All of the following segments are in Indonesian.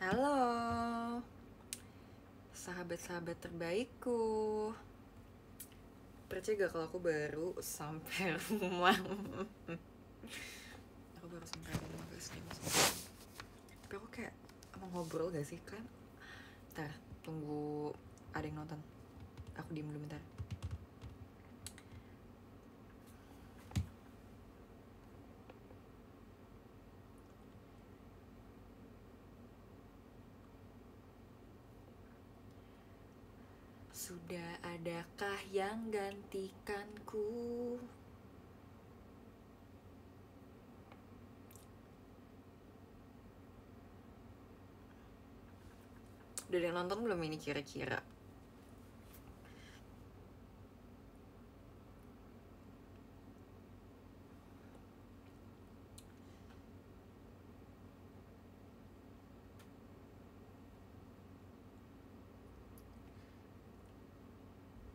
Halo, sahabat-sahabat terbaikku. Percaya gak kalau aku baru sampai rumah? Aku baru sampai rumah guys, tapi aku kayak mau ngobrol gak sih kan? Ntar, tunggu ada yang nonton. Aku diem dulu bentar. Sudah adakah yang gantikanku? Udah ada yang nonton belum ini kira-kira?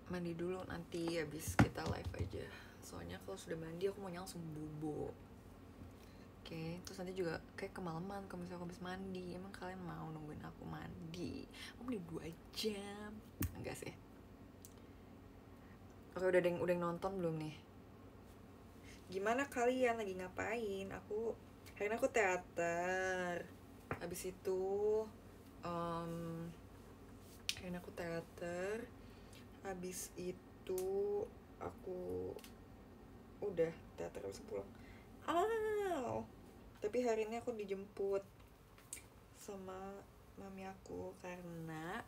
Mandi dulu nanti habis kita live aja. Soalnya kalau sudah mandi aku mau langsung bobo. Oke, terus nanti juga kayak kemalaman kalau misalnya aku habis mandi. Emang kalian mau nungguin aku mandi? Aku mandi 2 jam. Enggak sih. Oke, udah yang nonton belum nih? Gimana kalian lagi ngapain? Hari ini aku teater. Habis itu hari ini aku teater. Habis itu aku udah teater habis pulang. Tapi hari ini aku dijemput sama mami aku karena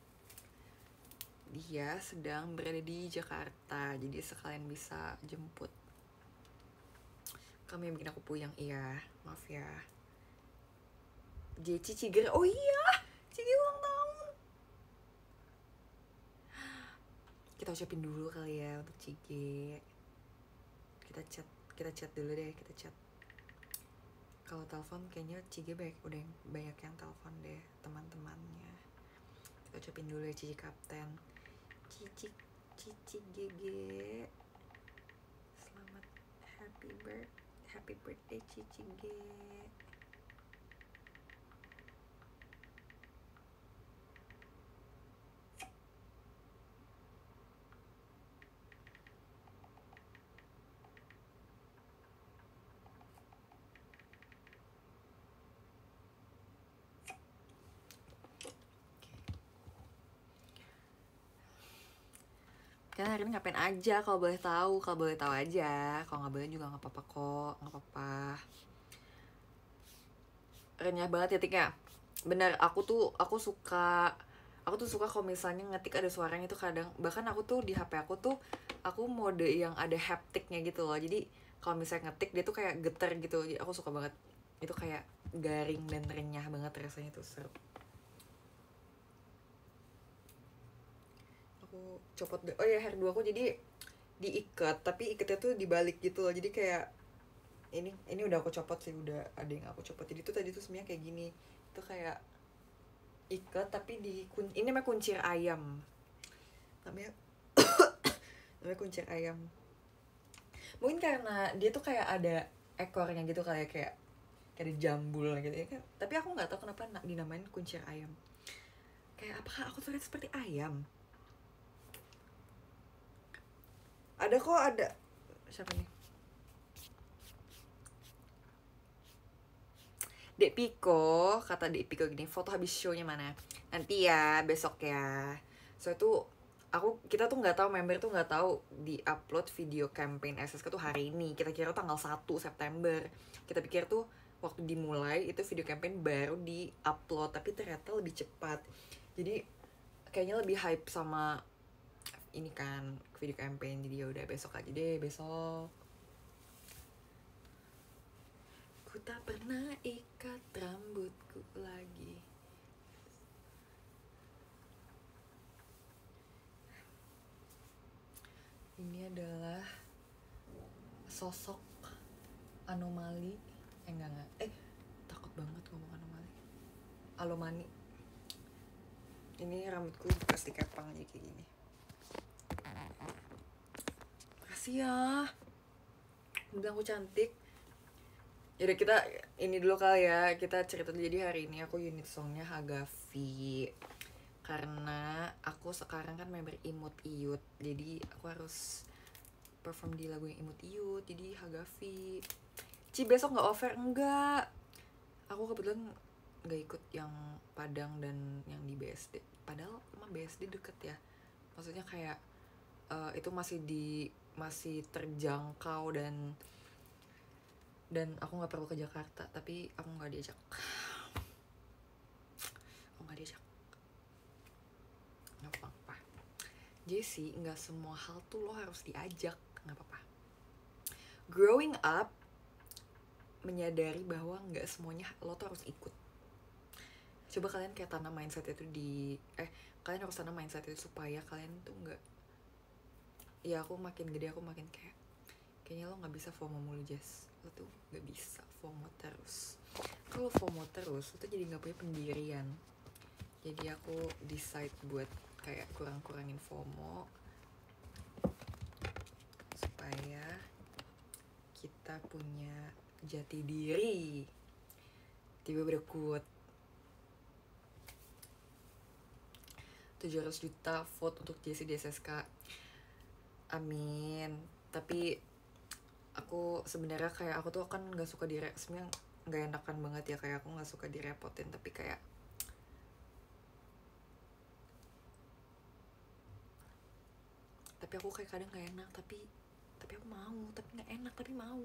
dia sedang berada di Jakarta, jadi sekalian bisa jemput. Kamu yang bikin aku puyeng, iya, maaf ya. Jeci Ciger, oh iya, Cigi ulang tahun. Kita ucapin dulu kali ya untuk Cigi. Kita chat dulu deh, kita chat. Kalau telepon kayaknya Cigi udah banyak yang telepon deh teman-temannya. Kita ucapin dulu ya Cici Kapten. Cici Gege. Selamat happy birthday Cici G. Kalian hari ini ngapain aja kalau boleh tahu? Kalau boleh tahu aja, kalau nggak boleh juga nggak apa-apa kok, nggak apa-apa. Renyah banget ya tiknya. Bener, aku tuh suka kalau misalnya ngetik ada suaranya itu kadang, bahkan aku tuh di HP aku tuh aku mode yang ada haptiknya gitu loh. Jadi kalau misalnya ngetik dia tuh kayak getar gitu. Jadi aku suka banget. Itu kayak garing dan renyah banget rasanya tuh, seru. Aku copot deh. Oh ya, hair 2 aku jadi diikat, tapi ikatnya tuh dibalik gitu loh. Jadi kayak ini udah aku copot sih, udah ada yang aku copot. Jadi tuh tadi tuh sebenarnya kayak gini. Itu kayak ikat tapi ini namanya kuncir ayam. Namanya kuncir ayam. Mungkin karena dia tuh kayak ada ekornya gitu kali ya, kayak ada jambul gitu ya kan. Tapi aku nggak tahu kenapa dinamain kuncir ayam. Kayak apakah aku terlihat seperti ayam? Ada siapa nih? Dek Piko, kata Dek Piko gini, foto habis show-nya mana? Nanti ya, besok ya. So itu kita tuh nggak tahu, member tuh nggak tahu di upload video campaign SSK tuh hari ini. Kita kira tanggal 1 September. Kita pikir tuh waktu dimulai itu video campaign baru di upload, tapi ternyata lebih cepat. Jadi kayaknya lebih hype sama ini kan video campaign. Jadi ya udah besok aja deh, besok. Ku tak pernah ikat rambutku lagi. Ini adalah sosok anomali. Enggak. Takut banget ngomong anomali. Alomani. Ini rambutku pasti kepang aja kayak gini. Makasih ya. Bilang aku cantik. Yaudah kita ini dulu kali ya, kita cerita dulu. Jadi hari ini aku unit songnya Hagafi. Karena aku sekarang kan member Imut Iyut, jadi aku harus perform di lagu yang Imut Iyut, jadi Hagafi. Ci besok nggak over? Enggak, aku kebetulan nggak ikut yang Padang dan yang di BSD. Padahal emang BSD deket ya, maksudnya kayak itu masih terjangkau dan aku nggak perlu ke Jakarta, tapi aku nggak diajak. Nggak apa-apa, Jessie, nggak semua hal tuh lo harus diajak, nggak apa-apa. Growing up, menyadari bahwa nggak semuanya lo tuh harus ikut. Coba kalian kayak tanam mindset itu kalian harus tanam mindset itu supaya kalian tuh nggak, ya aku makin gede aku makin kayaknya lo nggak bisa FOMO mulu, Jess. Lo tuh nggak bisa FOMO terus. Kalau FOMO terus lo tuh jadi nggak punya pendirian. Jadi aku decide buat kayak kurangin FOMO supaya kita punya jati diri. Tiba berikut 700 juta vote untuk Jessie di SSK. Amin. Tapi aku sebenarnya kayak aku tuh kan nggak suka sebenarnya nggak enakan banget ya, kayak aku nggak suka direpotin, tapi kayak aku kayak kadang nggak enak, tapi aku mau, tapi nggak enak tapi mau.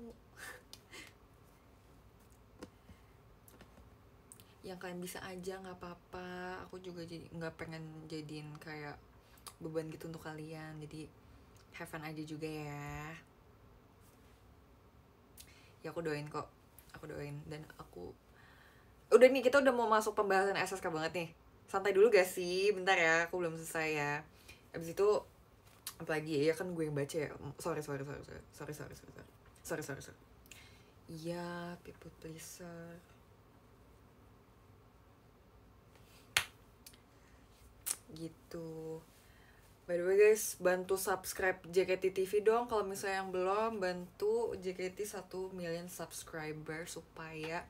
Yang kalian bisa aja nggak apa-apa, aku juga jadi nggak pengen jadiin kayak beban gitu untuk kalian, jadi have fun aja juga ya. Ya aku doain kok, dan aku udah nih, kita udah mau masuk pembahasan SSK banget nih. Santai dulu gak sih? Bentar ya, aku belum selesai ya. Abis itu apalagi ya, kan gue yang baca ya. Sorry. Iya, people pleaser. Gitu. By the way guys, bantu subscribe JKT TV dong. Kalau misalnya yang belum, bantu JKT 1 million subscriber supaya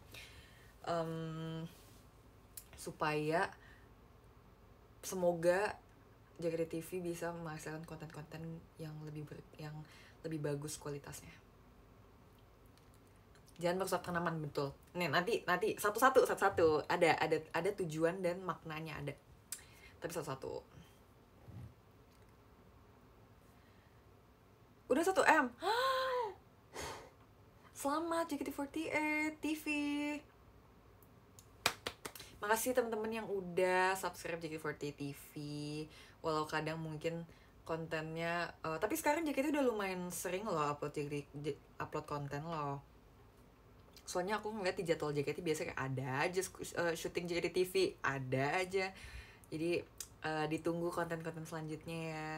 semoga JKT TV bisa menghasilkan konten-konten yang lebih bagus kualitasnya. Jangan merusak tanaman, betul. Nih nanti satu-satu ada tujuan dan maknanya ada. Tapi satu-satu. Udah 1M. Selamat JKT48 TV. Makasih teman-teman yang udah subscribe JKT48 TV. Walau kadang mungkin kontennya tapi sekarang JKT udah lumayan sering loh upload konten loh. Soalnya aku ngeliat di jadwal JKT biasa kayak ada aja syuting JKT TV, ada aja. Jadi ditunggu konten-konten selanjutnya ya.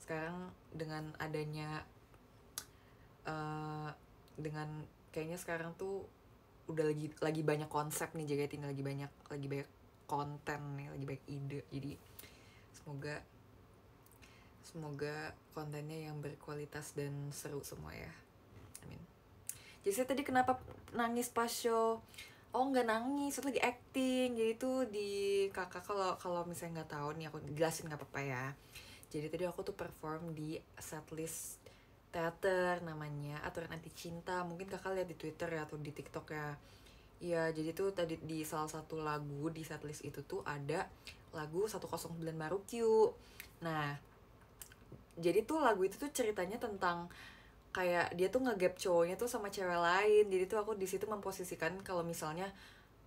Sekarang dengan adanya dengan kayaknya sekarang tuh udah lagi banyak konsep nih JKT ini, lagi banyak konten nih, lagi banyak ide. Jadi semoga kontennya yang berkualitas dan seru semua ya. Amin. Jadi tadi kenapa nangis pas show? Oh nggak nangis, itu lagi acting. Jadi tuh di kakak, kalau misalnya nggak tahu nih aku jelasin nggak apa-apa ya. Jadi tadi aku tuh perform di setlist teater namanya Aturan Anti Cinta. Mungkin kakak lihat di Twitter ya atau di TikTok ya. Iya, jadi tuh tadi di salah satu lagu di setlist itu tuh ada lagu 109 Marukyu. Nah, jadi tuh lagu itu tuh ceritanya tentang kayak dia tuh nge-gap cowoknya tuh sama cewek lain. Jadi tuh aku di situ memposisikan kalau misalnya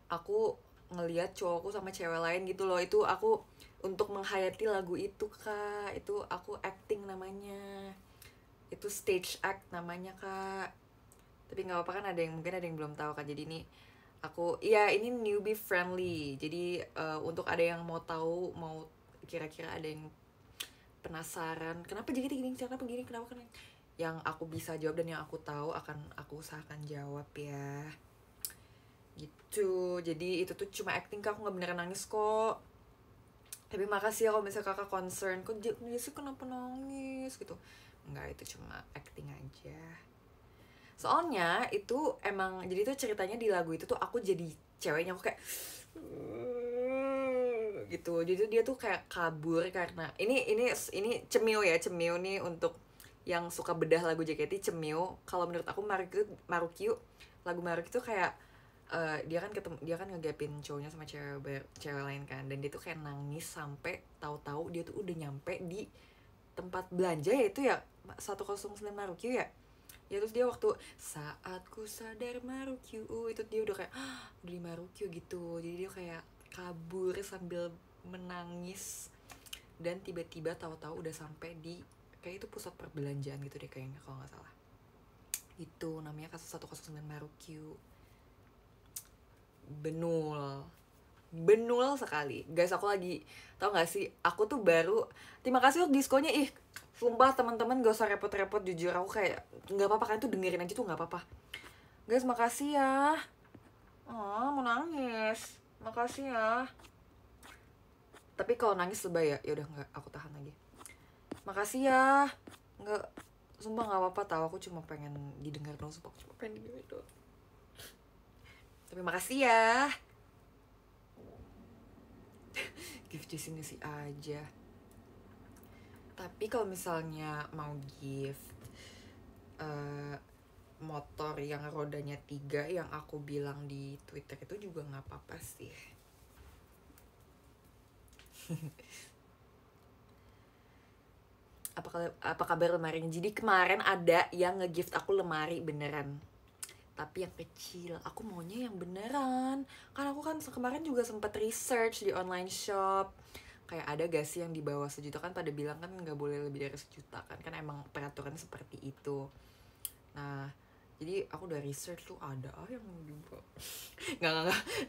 aku ngelihat cowokku sama cewek lain gitu loh. Itu aku untuk menghayati lagu itu, Kak. Itu aku acting namanya. Itu stage act namanya, Kak. Tapi nggak apa-apa kan, mungkin ada yang belum tahu, Kak. Jadi ini ini newbie friendly. Jadi untuk ada yang mau tahu, mau kira-kira ada yang penasaran kenapa jadi gini, kenapa gini, kenapa kan, yang aku bisa jawab dan yang aku tahu akan aku usahakan jawab ya. Gitu. Jadi itu tuh cuma acting, Kak. Aku nggak beneran nangis kok. Tapi makasih ya kalau misalnya kakak concern, kok Jessie kenapa nangis gitu. Enggak, itu cuma acting aja. Soalnya itu emang jadi tuh ceritanya di lagu itu tuh aku jadi ceweknya, aku kayak gitu. Jadi tuh dia tuh kayak kabur karena ini cemil ya, cemil nih untuk yang suka bedah lagu JKT. Cemil kalau menurut aku Marukyu lagu Marukyu tuh kayak dia kan ngegapin cowoknya sama cewek lain kan, dan dia tuh kayak nangis sampai tahu-tahu dia tuh udah nyampe di tempat belanja ya, itu ya 109 Marukyu ya. Ya terus dia waktu saat ku sadar Marukyu itu dia udah kayak udah di Marukyu gitu. Jadi dia kayak kabur sambil menangis, dan tiba-tiba tahu-tahu udah sampai di kayak itu pusat perbelanjaan gitu deh kayaknya kalau nggak salah. Itu namanya kasus 109 Marukyu. Benul sekali guys. Aku lagi, tau gak sih, aku tuh baru, terima kasih untuk diskonya. Sumpah teman-teman gak usah repot-repot, jujur aku kayak nggak apa-apa, kalian tuh dengerin aja tuh nggak apa-apa guys. Makasih ya. Mau nangis, makasih ya. Tapi kalau nangis lebay ya udah nggak, aku tahan lagi. Makasih ya. Nggak, sumpah nggak apa-apa, tahu aku cuma pengen didengar dong, sumpah aku cuma pengen didengar dong. Tapi makasih ya. Gift di sini sih aja. Tapi kalau misalnya mau gift motor yang rodanya 3 yang aku bilang di Twitter itu juga nggak apa-apa sih. Apa kabar lemari? Jadi kemarin ada yang nge-gift aku lemari beneran, tapi yang kecil. Aku maunya yang beneran. Kan aku kan kemarin juga sempat research di online shop, kayak ada gak sih yang di bawah 1 juta, kan pada bilang kan nggak boleh lebih dari 1 juta kan emang peraturan seperti itu. Nah jadi aku udah research tuh ada yang di bawah.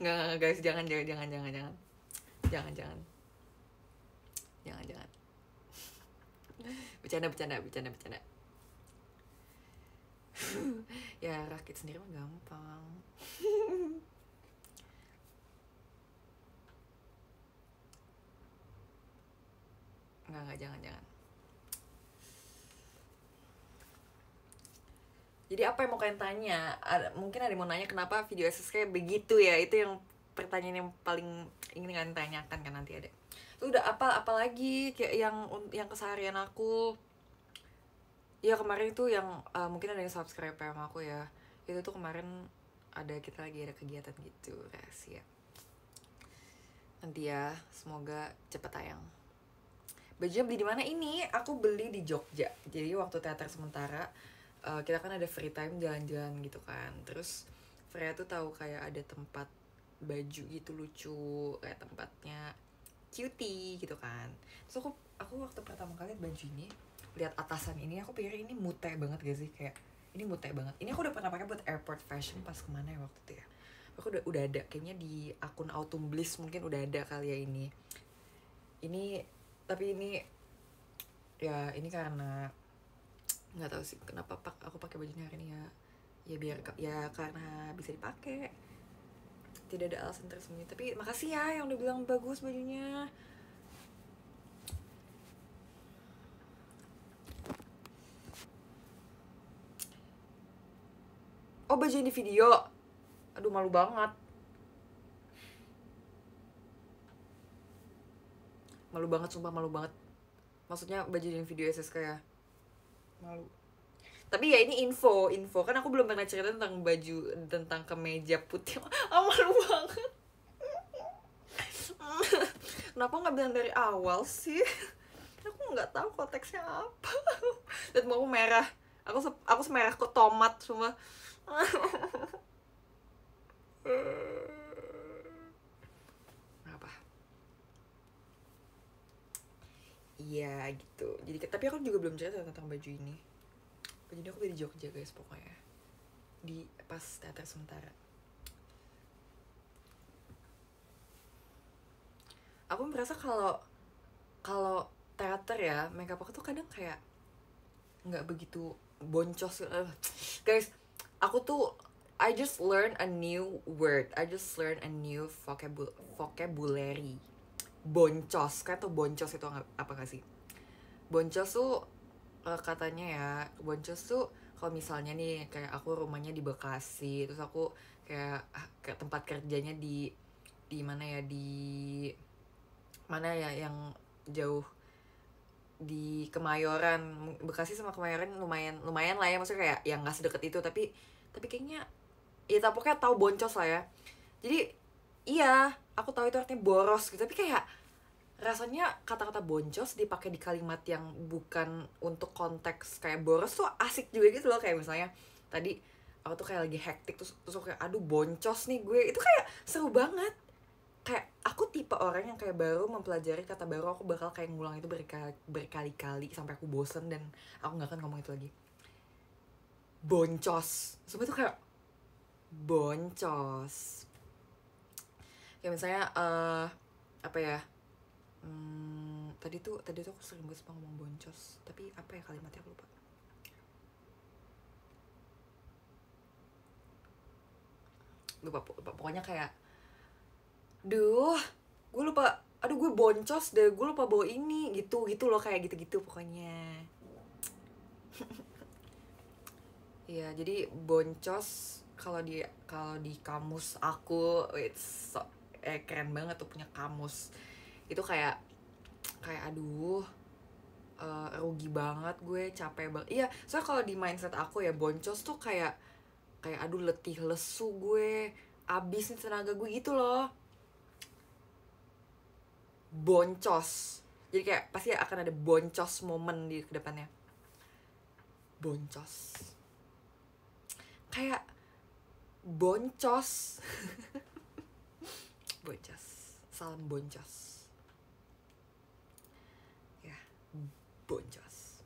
nggak guys, jangan bercanda. Ya rakit sendiri mah gampang. Enggak, jangan. Jadi apa yang mau kalian tanya? Mungkin ada yang mau nanya kenapa video SS kayak begitu ya. Itu yang pertanyaan yang paling ingin kalian tanyakan kan nanti ada. Itu udah apa lagi kayak yang keseharian aku. Ya kemarin itu yang mungkin ada yang subscribe sama aku ya. Itu tuh kemarin kita lagi ada kegiatan gitu, rahasia. Nanti ya, semoga cepet tayang. Bajunya beli di mana ini? Aku beli di Jogja. Jadi waktu teater sementara kita kan ada free time jalan-jalan gitu kan. Terus Freya tuh tahu kayak ada tempat baju gitu lucu, kayak tempatnya cutie gitu kan. Terus aku waktu pertama kali lihat baju ini, lihat atasan ini, aku pikir ini mute banget gak sih, kayak ini mute banget. Ini aku udah pernah pakai buat airport fashion pas kemana ya waktu itu ya. Aku udah ada kayaknya di akun Autumn Bliss, mungkin udah ada kali ya ini. Tapi ini ya ini karena nggak tahu sih kenapa aku pakai bajunya hari ini ya biar ya karena bisa dipakai, tidak ada alasan tersembunyi. Tapi makasih ya yang udah bilang bagus bajunya. Oh, baju yang di video, aduh malu banget, sumpah malu banget. Maksudnya baju yang video SSK ya, malu. Tapi ya ini info kan aku belum pernah cerita tentang baju, tentang kemeja putih. Malu banget. Kenapa nggak bilang dari awal sih? Aku nggak tahu konteksnya apa. Dan mau merah, aku semerah kok tomat semua. Apa? Iya gitu. Jadi tapi aku juga belum cerita tentang baju ini. Baju ini aku beli di Jogja guys, pokoknya di pas teater sementara. Aku merasa kalau teater ya, makeup aku tuh kadang kayak nggak begitu boncos. Guys, aku tuh I just learn a new word, I just learn a new vocabulary. Boncos, kayak tuh boncos itu apa gak sih? Boncos tuh katanya ya, boncos tuh kalau misalnya nih kayak aku rumahnya di Bekasi, terus aku kayak ke tempat kerjanya di mana ya, di mana ya yang jauh, di Kemayoran. Bekasi sama Kemayoran lumayan lumayan lah ya, maksudnya kayak yang nggak sedekat itu, tapi kayaknya ya pokoknya tahu Boncos lah ya. Jadi iya, aku tahu itu artinya boros gitu, tapi kayak rasanya kata-kata boncos dipakai di kalimat yang bukan untuk konteks kayak boros tuh asik juga gitu loh. Kayak misalnya tadi aku tuh kayak lagi hektik, terus aku kayak aduh boncos nih gue, itu kayak seru banget. Kayak aku tipe orang yang kayak baru mempelajari kata baru aku bakal kayak ngulang itu berkali-kali sampai aku bosen dan aku nggak akan ngomong itu lagi. Boncos semua tuh kayak boncos. Kayak misalnya apa ya, tadi tuh aku sering banget ngomong boncos, tapi apa ya kalimatnya aku lupa pokoknya kayak gue lupa, aduh gue boncos deh, gue lupa bawa ini gitu loh, kayak gitu pokoknya. Iya, jadi boncos kalau di kamus aku it's keren banget tuh punya kamus. Itu kayak aduh, rugi banget gue, capek banget. Iya, soalnya kalau di mindset aku ya boncos tuh kayak aduh letih lesu gue, abis nih tenaga gue gitu loh. Boncos. Jadi kayak pasti akan ada boncos momen di kedepannya. Boncos. Kayak boncos. Boncos. Salam boncos. Ya, boncos.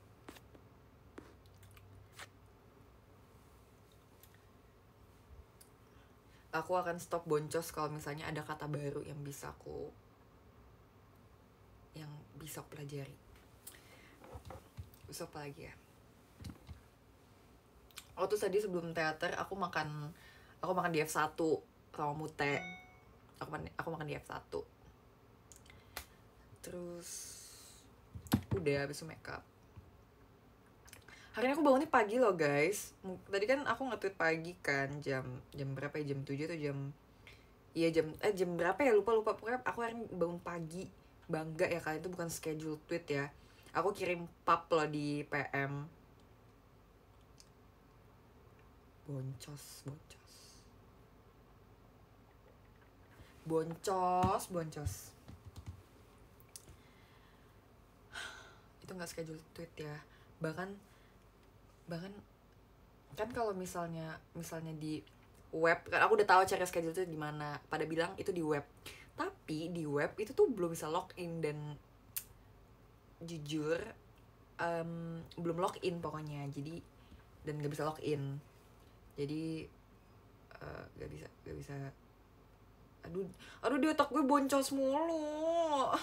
Aku akan stop boncos kalau misalnya ada kata baru yang bisa aku pelajari. Terus apa lagi ya? Oh tuh tadi sebelum teater aku makan di F1 sama Mute. Aku makan di F1. Terus udah habis itu make up. Hari ini aku bangunnya pagi loh guys. Tadi kan aku nge-tweet pagi kan, jam berapa ya, jam 7 atau jam berapa ya, lupa pokoknya aku hari ini bangun pagi. Bangga ya, kalian itu bukan schedule tweet ya. Aku kirim pap loh di PM. Boncos. Itu nggak schedule tweet ya. Bahkan kan kalau misalnya di web kan aku udah tahu cara schedule itu di mana. Pada bilang itu di web. Tapi di web itu tuh belum bisa login, dan jujur belum login pokoknya. Jadi dan nggak bisa login. Jadi nggak bisa. Aduh di otak gue boncos mulu.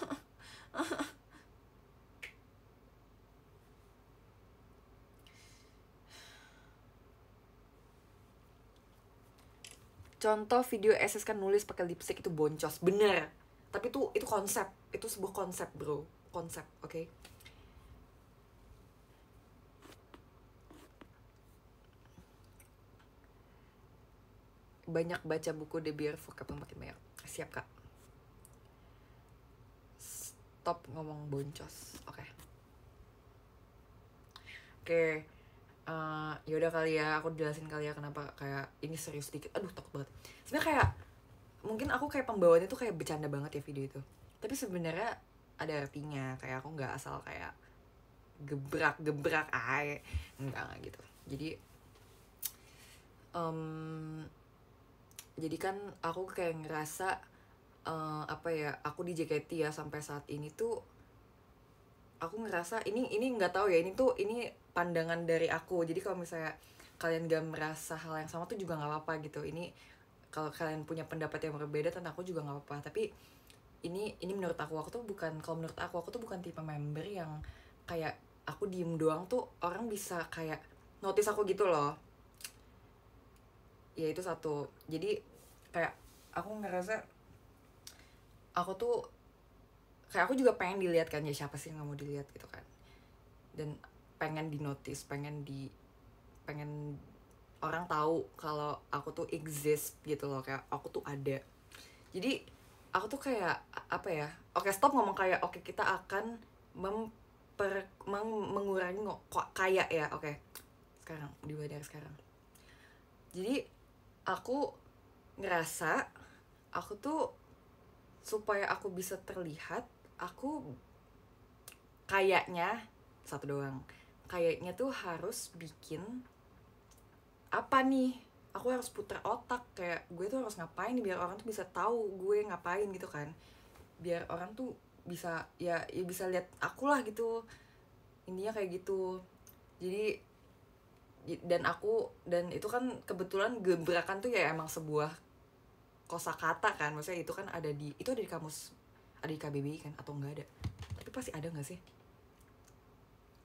Contoh video SSK nulis pakai lipstick itu boncos, bener. Tapi itu konsep, itu sebuah konsep bro, konsep, oke? Banyak baca buku deh biar vocab makin banyak. Siap kak. Stop ngomong boncos, oke. Yaudah kali ya, aku jelasin kali ya kenapa kayak ini serius dikit. Aduh takut banget. Sebenarnya kayak mungkin aku kayak pembawaannya tuh kayak bercanda banget ya video itu. Tapi sebenarnya ada artinya, kayak aku nggak asal kayak gebrak enggak gitu. Jadi kan aku kayak ngerasa apa ya, aku di JKT ya sampai saat ini tuh aku ngerasa ini nggak tahu ya, ini pandangan dari aku. Jadi kalau misalnya kalian gak merasa hal yang sama tuh juga nggak apa-apa gitu. Ini kalau kalian punya pendapat yang berbeda tentang aku juga nggak apa-apa. Tapi ini menurut aku tuh bukan, kalau menurut aku tuh bukan tipe member yang kayak aku diem doang tuh orang bisa kayak notice aku gitu loh. Ya itu satu. Jadi kayak aku ngerasa aku tuh kayak aku juga pengen dilihat kan, ya siapa sih yang gak mau dilihat gitu kan, dan pengen di notice, pengen pengen orang tahu kalau aku tuh exist gitu loh, kayak aku tuh ada. Jadi aku tuh kayak apa ya, oke stop ngomong kayak, oke kita akan mengurangi kok kayak ya, oke sekarang dimulai dari sekarang. Jadi aku ngerasa aku tuh supaya aku bisa terlihat, aku kayaknya satu doang, kayaknya tuh harus bikin apa nih, aku harus putar otak kayak gue tuh harus ngapain nih biar orang tuh bisa tahu gue ngapain gitu kan, biar orang tuh bisa ya bisa lihat aku lah gitu, intinya kayak gitu. Jadi dan itu kan kebetulan gebrakan tuh ya emang sebuah kosakata kan, maksudnya itu kan ada di kamus, ada di KBBI kan, atau enggak ada, tapi pasti ada nggak sih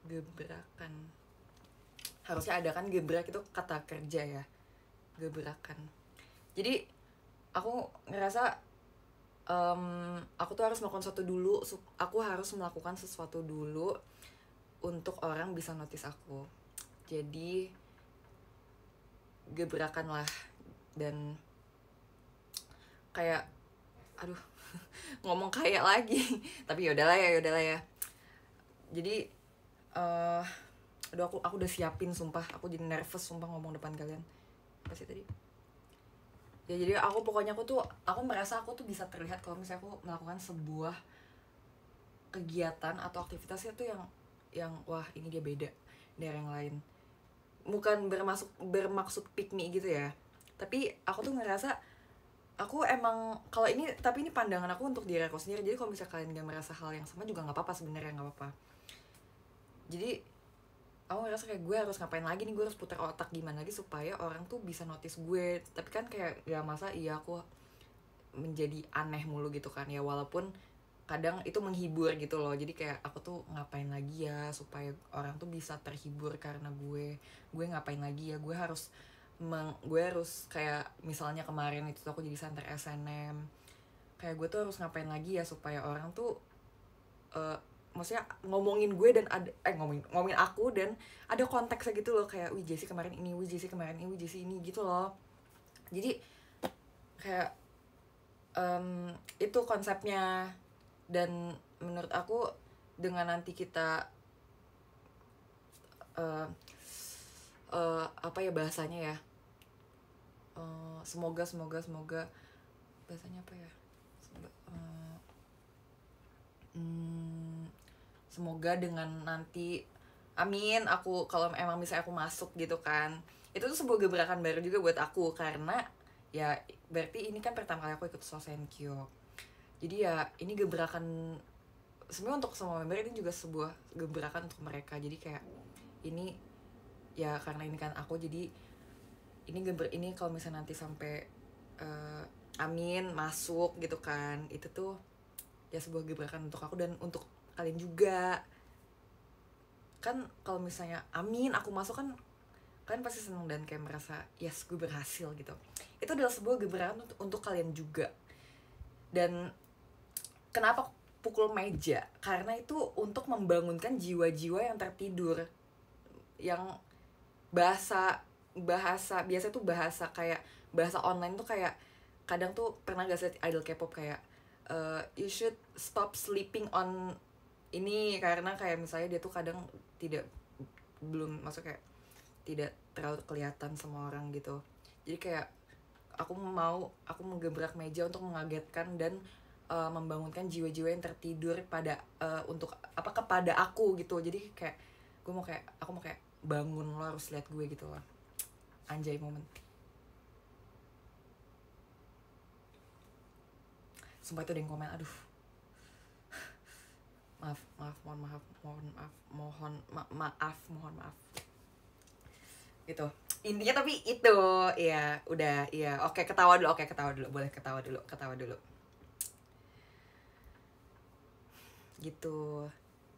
gebrakan, harusnya ada kan, gebrak itu kata kerja ya, gebrakan. Jadi aku ngerasa aku tuh harus melakukan sesuatu dulu, aku harus melakukan sesuatu dulu untuk orang bisa notice aku. Jadi gebrakan lah. Dan kayak aduh ngomong kayak lagi tapi yaudahlah ya. Jadi aduh aku udah siapin sumpah, aku jadi nervous sumpah ngomong depan kalian. Apa sih tadi ya, jadi aku merasa aku tuh bisa terlihat kalau misalnya aku melakukan sebuah kegiatan atau aktivitasnya tuh yang wah ini dia beda dari yang lain. Bukan bermaksud pick me gitu ya, tapi aku tuh ngerasa aku emang kalau ini, tapi ini pandangan aku untuk diri aku sendiri. Jadi kalau misalnya kalian gak merasa hal yang sama juga nggak apa-apa sebenarnya, nggak apa-apa. Jadi aku ngerasa kayak gue harus ngapain lagi nih, gue harus putar otak gimana lagi supaya orang tuh bisa notice gue. Tapi kan kayak ya masa iya aku menjadi aneh mulu gitu kan ya, walaupun kadang itu menghibur gitu loh. Jadi kayak aku tuh ngapain lagi ya supaya orang tuh bisa terhibur karena gue ngapain lagi ya, gue harus kayak misalnya kemarin itu tuh aku jadi center SNM, kayak gue tuh harus ngapain lagi ya supaya orang tuh maksudnya ngomongin gue dan ada ngomongin aku dan ada konteksnya gitu loh, kayak wih Jessie kemarin ini, wih Jessie kemarin ini, wih Jessie ini gitu loh. Jadi kayak itu konsepnya. Dan menurut aku dengan nanti kita apa ya bahasanya ya, semoga bahasanya apa ya, semoga dengan nanti, amin, aku kalau emang misalnya aku masuk gitu kan, itu tuh sebuah gebrakan baru juga buat aku, karena ya berarti ini kan pertama kali aku ikut Sosenkyo. Jadi ya ini gebrakan sebenarnya untuk semua member, ini juga sebuah gebrakan untuk mereka. Jadi kayak ini ya karena ini kan aku, jadi ini kalau misalnya nanti sampai amin masuk gitu kan, itu tuh ya sebuah gebrakan untuk aku dan untuk kalian juga kan. Kalau misalnya amin aku masuk kan kalian pasti seneng dan kayak merasa yes gue berhasil gitu. Itu adalah sebuah gebrakan untuk kalian juga. Dan kenapa pukul meja? Karena itu untuk membangunkan jiwa-jiwa yang tertidur, yang bahasa biasa tuh bahasa kayak bahasa online tuh kayak kadang tuh pernah gak sih idol K-pop kayak you should stop sleeping on ini, karena kayak misalnya dia tuh kadang belum masuk, kayak tidak terlalu kelihatan sama orang gitu. Jadi kayak aku menggebrak meja untuk mengagetkan dan membangunkan jiwa-jiwa yang tertidur kepada aku gitu. Jadi kayak aku mau kayak bangun, lo harus lihat gue gitu loh. Anjay moment. Sumpah itu ada yang komen, aduh. Mohon maaf. Gitu. Intinya tapi itu, ya udah, ya oke ketawa dulu, boleh ketawa dulu. Gitu.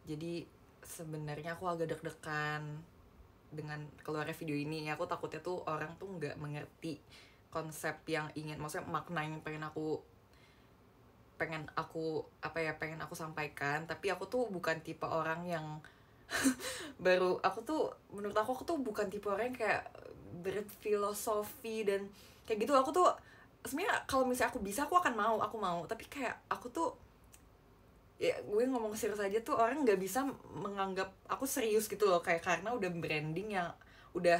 Jadi sebenarnya aku agak deg-degan dengan keluarnya video ini. Aku takutnya tuh orang tuh nggak mengerti konsep yang maksudnya makna yang pengen aku sampaikan. Tapi aku tuh bukan tipe orang yang baru aku tuh, menurut aku tuh bukan tipe orang yang kayak berfilosofi dan kayak gitu. Aku tuh sebenarnya kalau misalnya aku aku mau, tapi kayak aku tuh, ya gue ngomong serius aja tuh orang nggak bisa menganggap aku serius gitu loh, kayak karena udah branding yang udah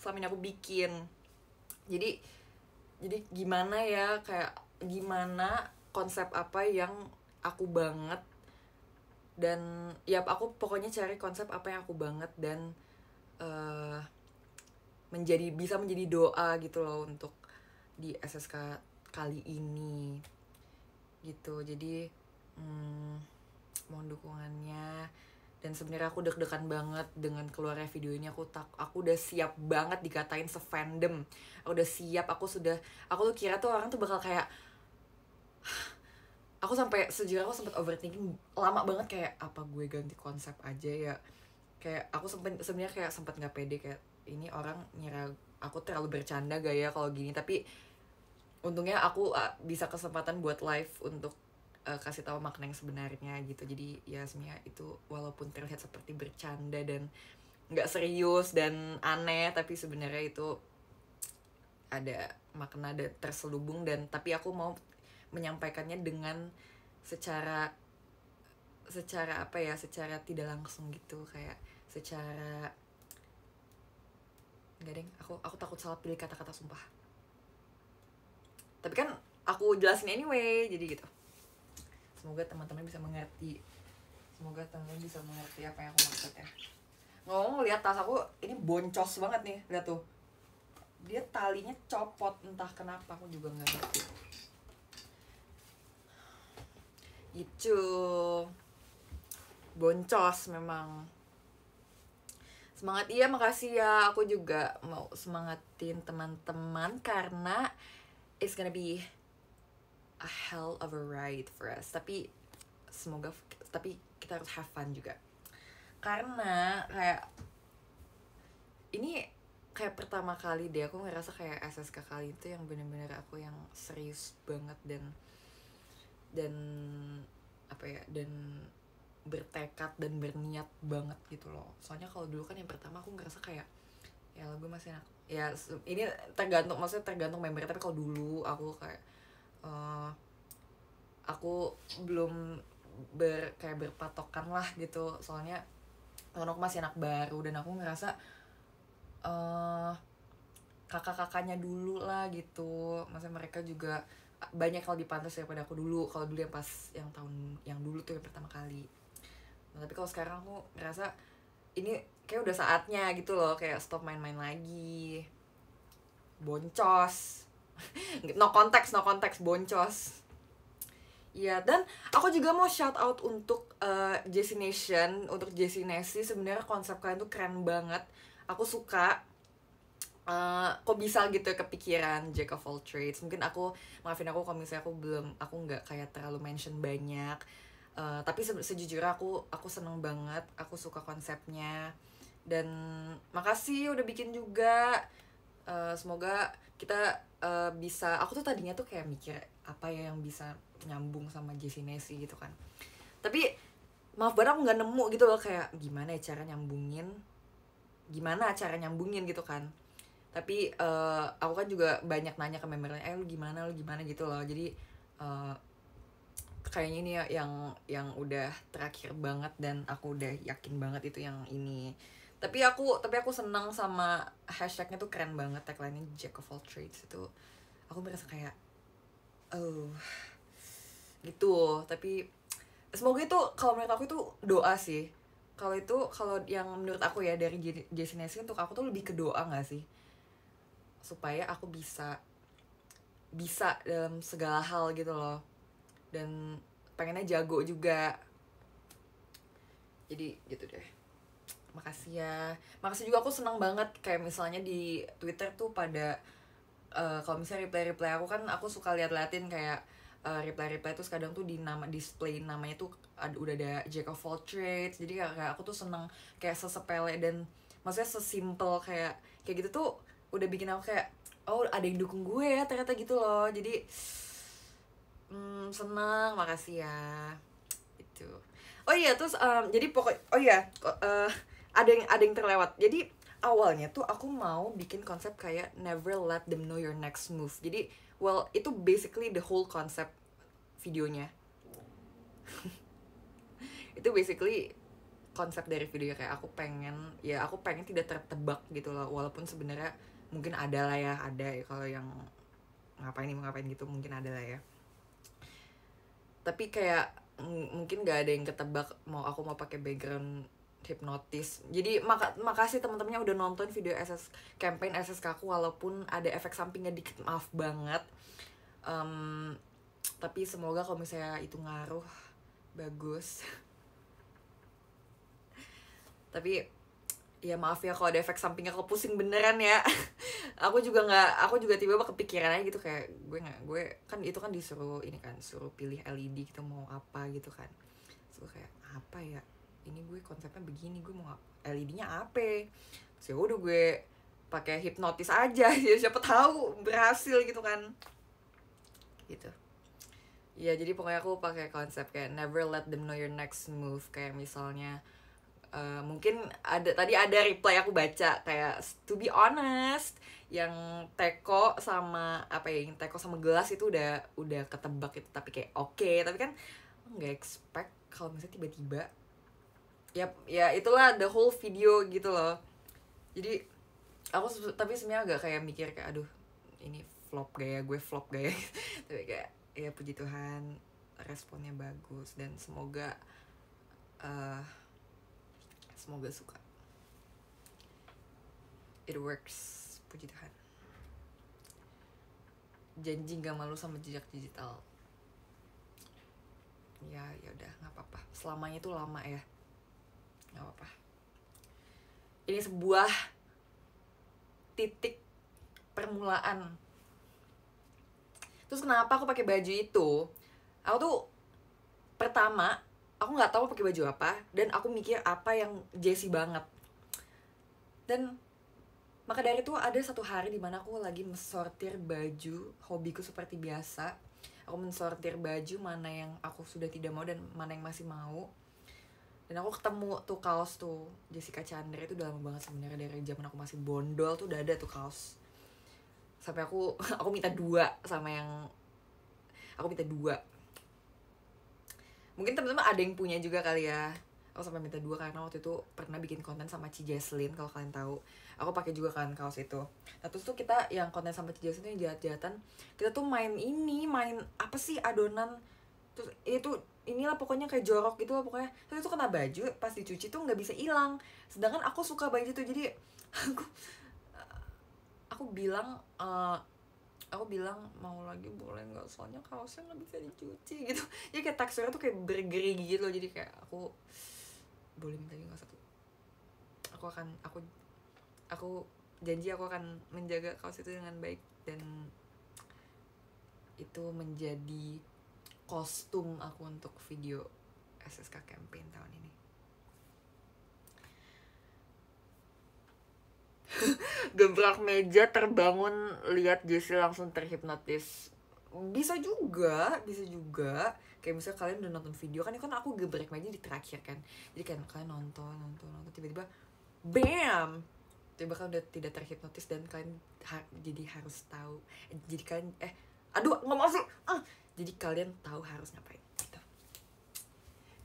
selama ini aku bikin. Jadi gimana ya, kayak gimana konsep apa yang aku banget, dan ya aku pokoknya cari konsep apa yang aku banget, dan uh, bisa menjadi doa gitu loh untuk di SSK kali ini gitu. Jadi mohon dukungannya. Dan sebenarnya aku deg-degan banget dengan keluarnya video ini. Aku udah siap banget dikatain se-fandom. Aku tuh kira tuh orang tuh bakal kayak, aku sempat overthinking lama banget, kayak apa gue ganti konsep aja ya. Kayak aku sebenarnya kayak sempat nggak pede, kayak ini orang ngira aku terlalu bercanda gak ya kalau gini. Tapi untungnya aku bisa kesempatan buat live untuk kasih tahu makna yang sebenarnya gitu. Jadi ya sebenarnya itu walaupun terlihat seperti bercanda dan nggak serius dan aneh, tapi sebenarnya itu ada makna dan terselubung, dan tapi aku mau menyampaikannya dengan secara apa ya, secara tidak langsung gitu, kayak secara nggak deng, aku takut salah pilih kata-kata, sumpah. Tapi kan aku jelasin anyway, jadi gitu. Semoga teman-teman bisa mengerti apa yang aku maksud ya. Ngomong, lihat tas aku ini boncos banget nih, lihat tuh, dia talinya copot entah kenapa, aku juga nggak ngerti. Itu boncos memang. Semangat, iya, makasih ya. Aku juga mau semangatin teman-teman karena it's gonna be a hell of a ride for us. Tapi kita harus have fun juga. Karena kayak ini kayak pertama kali deh aku ngerasa kayak SSK kali itu yang bener-bener aku yang serius banget dan apa ya, dan bertekad dan berniat banget gitu loh. Soalnya kalau dulu kan yang pertama aku ngerasa kayak ya gue masih enak ya, ini tergantung member, tapi kalau dulu aku kayak aku belum kayak berpatokan lah gitu. Soalnya aku masih anak baru dan aku ngerasa kakak-kakaknya dulu lah gitu, maksudnya mereka juga banyak kalau dipantas daripada aku dulu, kalau dulu yang pas yang tahun yang dulu tuh yang pertama kali. Nah, tapi kalau sekarang aku ngerasa ini kayak udah saatnya gitu loh, kayak stop main-main lagi, boncos. no konteks boncos. Iya, dan aku juga mau shout out untuk Jessie Nation, untuk Jessie Nesi. Sebenarnya konsep kalian tuh keren banget, aku suka. Kok bisa gitu kepikiran Jack of all trades. Mungkin maafin aku kalau misalnya aku nggak kayak terlalu mention banyak, tapi sejujurnya aku seneng banget, aku suka konsepnya, dan makasih udah bikin juga. Semoga kita bisa, aku tuh tadinya tuh kayak mikir apa ya yang bisa nyambung sama Jessie Nesi gitu kan, tapi maaf banget aku nggak nemu gitu loh, kayak gimana cara nyambungin gitu kan. Tapi aku kan juga banyak nanya ke membernya, lu gimana gitu loh. Jadi kayaknya ini yang udah terakhir banget, dan aku udah yakin banget itu yang ini. Tapi aku senang sama hashtagnya tuh, keren banget tagline-nya, Jack of all trades. Itu aku merasa kayak gitu. Tapi semoga itu, kalau menurut aku itu doa sih. Kalau yang menurut aku ya dari Jessie Nesi, untuk aku tuh lebih ke doa nggak sih, supaya aku bisa dalam segala hal gitu loh, dan pengennya jago juga. Jadi gitu deh. Makasih juga, aku senang banget kayak misalnya di Twitter tuh pada kalau misalnya reply aku kan, aku suka liatin kayak reply terus kadang tuh di display namanya tuh udah ada Jack of all trades. Jadi kayak aku tuh seneng, kayak sesepele dan maksudnya sesimpel kayak gitu tuh udah bikin aku kayak, oh ada yang dukung gue ya ternyata gitu loh. Jadi seneng, makasih ya itu. Oh iya, terus jadi oh iya, ada yang terlewat. Jadi awalnya tuh aku mau bikin konsep kayak never let them know your next move. Jadi well, itu basically the whole concept videonya. Itu basically konsep dari video, kayak aku pengen tidak tertebak gitu loh, walaupun sebenarnya mungkin ada lah ya, ada ya kalau yang ngapain gitu mungkin ada lah ya, tapi kayak mungkin gak ada yang ketebak aku mau pakai background hipnotis. Jadi makasih teman-temannya udah nonton video campaign SSK aku, walaupun ada efek sampingnya dikit, maaf banget. Tapi semoga kalau misalnya itu ngaruh, bagus. Tapi ya maaf ya kalau ada efek sampingnya, kalau pusing beneran ya. aku juga tiba-tiba kepikiran aja gitu, kayak gue kan itu kan disuruh ini kan, suruh pilih LED gitu mau apa gitu kan. Terus gue kayak apa ya, ini gue konsepnya begini, gue mau LED-nya apa. Terus ya udah gue pakai hipnotis aja ya, siapa tahu berhasil gitu kan. Gitu. Ya jadi pokoknya aku pakai konsep kayak never let them know your next move. Kayak misalnya mungkin tadi ada reply aku baca kayak to be honest, yang teko sama yang teko sama gelas itu udah ketebak itu, tapi kayak oke, tapi kan nggak expect kalau misalnya tiba-tiba ya itulah the whole video gitu loh. Jadi aku tapi sebenarnya agak kayak mikir kayak aduh ini flop gak ya tapi kayak ya puji Tuhan responnya bagus, dan semoga suka. It works, puji Tuhan. Janji gak malu sama jejak digital. Ya udah, nggak apa-apa. Selamanya itu lama ya, nggak apa-apa. Ini sebuah titik permulaan. Terus kenapa aku pakai baju itu? Aku tuh pertama aku nggak tahu pakai baju apa, dan aku mikir apa yang Jessie banget. Dan maka dari itu ada satu hari dimana aku lagi mensortir baju, hobiku seperti biasa. Aku mensortir baju mana yang aku sudah tidak mau dan mana yang masih mau. Dan aku ketemu tuh kaos tuh Jessica Chandra, itu udah lama banget sebenarnya, dari zaman aku masih bondol tuh udah ada tuh kaos. Sampai aku minta 2 sama yang aku minta 2. Mungkin teman-teman ada yang punya juga kali ya. Aku sampai minta 2 karena waktu itu pernah bikin konten sama Ci Jesslyn, kalau kalian tahu. Aku pakai juga kan kaos itu. Nah terus tuh kita yang konten sama Ci Jesslyn itu yang jahat-jahatan, kita tuh main apa sih, adonan. Terus itu inilah pokoknya kayak jorok gitu lah pokoknya. Terus itu kena baju, pas dicuci tuh nggak bisa hilang. Sedangkan aku suka baju itu, jadi aku bilang mau lagi boleh nggak, soalnya kaosnya nggak bisa dicuci gitu. Jadi kayak teksturnya tuh kayak bergeri gitu loh. Jadi kayak aku boleh minta juga satu. Aku janji aku akan menjaga kaos itu dengan baik, dan itu menjadi kostum aku untuk video SSK campaign tahun ini. Gebrak meja, terbangun, lihat Jessie langsung terhipnotis. Bisa juga kayak misalnya kalian udah nonton video kan, aku gebrek meja di terakhir kan, jadi kan kalian nonton tiba-tiba bam, tiba kan udah tidak terhipnotis, dan kalian jadi harus tahu, jadi kalian aduh nggak masuk, jadi kalian tahu harus ngapain gitu.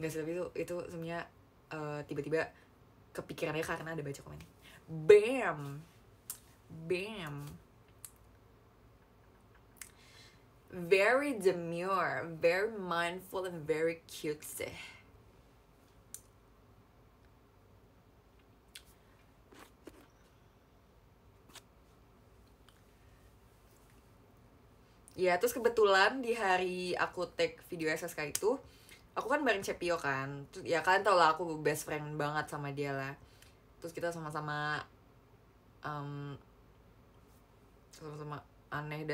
Nggak sih, tapi itu sebenarnya tiba-tiba kepikirannya karena ada baca komen. Bam. Very demure, very mindful, and very cutesy. Ya, terus kebetulan di hari aku take video SSK itu, aku kan bareng Cepio kan. Terus, ya kalian tau lah aku best friend banget sama dia lah. Terus kita sama-sama aneh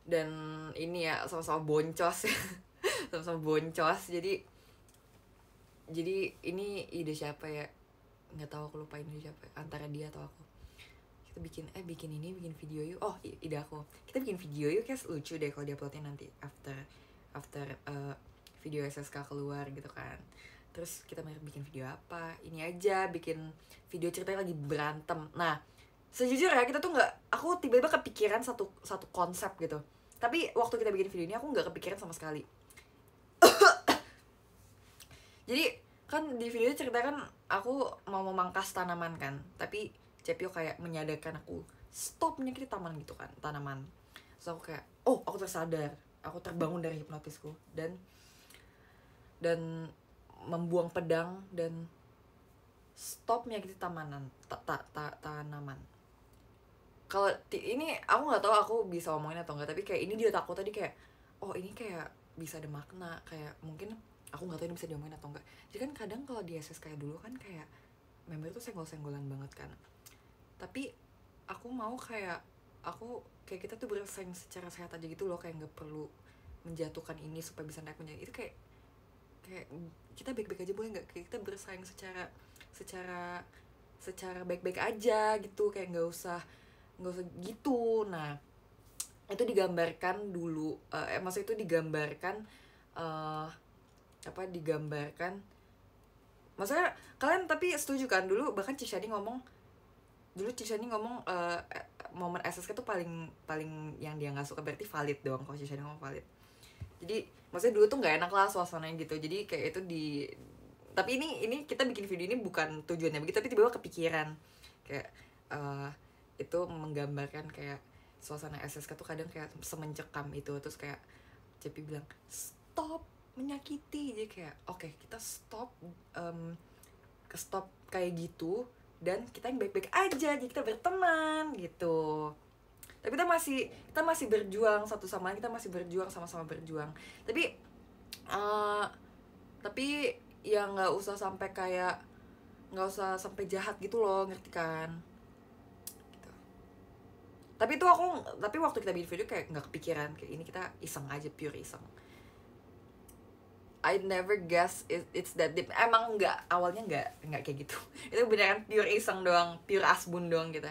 dan ini ya, sama-sama boncos. Sama-sama boncos. Jadi ini ide siapa ya? Nggak tahu, aku lupa ide siapa. Antara dia atau aku. Kita bikin video yuk. Oh, ide aku. Kita bikin video yuk, kayak lucu deh kalau diuploadnya nanti after video SSK keluar gitu kan. Terus kita bikin video apa, ini aja bikin video ceritanya lagi berantem. Nah sejujurnya kita tuh nggak, aku tiba-tiba kepikiran satu konsep gitu, tapi waktu kita bikin video ini aku nggak kepikiran sama sekali. Jadi kan di video ceritakan aku mau memangkas tanaman kan, tapi Cepio kayak menyadarkan aku stop menyakiti taman gitu kan, tanaman. Terus aku kayak aku tersadar, aku terbangun dari hipnotisku dan membuang pedang dan stop menyakiti tanaman. Kalau ini aku nggak tahu aku bisa ngomongin atau enggak, tapi kayak ini dia takut tadi kayak ini kayak bisa ada makna, kayak mungkin aku nggak tahu ini bisa diomongin atau enggak. Jadi kan kadang kalau di SS kayak dulu kan kayak member tuh senggol-senggolan banget kan, tapi aku mau kayak kita tuh bersaing secara sehat aja gitu loh, kayak nggak perlu menjatuhkan ini supaya bisa naik menjadi itu, kayak kita baik-baik aja boleh nggak, kita bersaing secara baik-baik aja gitu, kayak nggak usah gitu. Nah itu digambarkan dulu, maksudnya itu digambarkan maksudnya kalian tapi setuju kan dulu, bahkan Cishani ngomong momen SSK tuh paling yang dia nggak suka, berarti valid dong kalau Cishani ngomong valid. Jadi maksudnya dulu tuh nggak enak lah suasananya gitu, jadi kayak itu tapi ini kita bikin video ini bukan tujuannya begitu, tapi tiba-tiba kepikiran kayak itu menggambarkan kayak suasana SSK tuh kadang kayak semencekam itu. Terus kayak Cepi bilang stop menyakiti, jadi kayak oke, kita stop kayak gitu dan kita yang baik-baik aja, jadi kita berteman gitu. Tapi kita masih berjuang satu sama lain, kita masih berjuang, sama-sama berjuang. Tapi ya nggak usah sampai jahat gitu loh, ngerti kan? Gitu. Tapi waktu kita bikin video kayak nggak kepikiran kayak ini, kita iseng aja, pure iseng. I never guess it's that deep. Emang awalnya nggak kayak gitu. Itu beneran pure iseng doang, pure asbun doang gitu.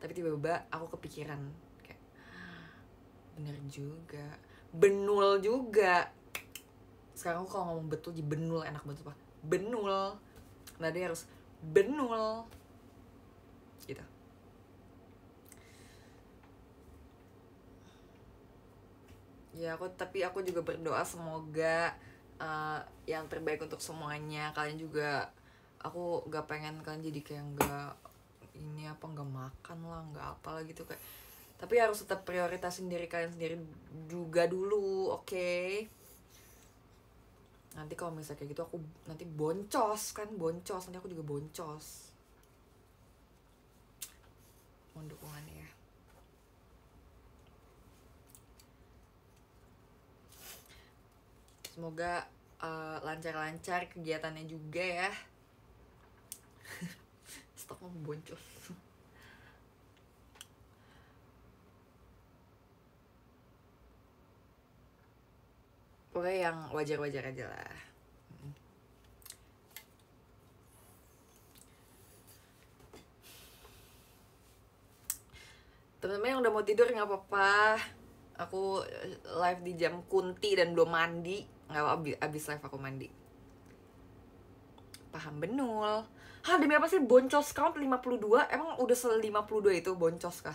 Tapi tiba-tiba aku kepikiran kayak bener juga, benul juga. Sekarang aku kalau ngomong betul jadi benul, enak banget pak, benul. Nah dia harus benul gitu. Ya tapi aku juga berdoa semoga yang terbaik untuk semuanya. Kalian juga, aku gak pengen kalian jadi kayak nggak makan lah, nggak apalah gitu kayak. Tapi harus tetap prioritasin diri kalian sendiri juga dulu, oke? Nanti kalau misalnya kayak gitu aku nanti boncos, nanti aku juga boncos. Mohon dukungannya ya. Semoga lancar-lancar kegiatannya juga ya. Stok mau boncos. Pokoknya yang wajar-wajar aja lah. Teman-teman yang udah mau tidur nggak apa-apa. Aku live di jam kunti dan belum mandi. Nggak apa-apa, abis live aku mandi. Paham benul. Hah, demi apa sih boncos count 52? Emang udah se-52 itu boncos kah?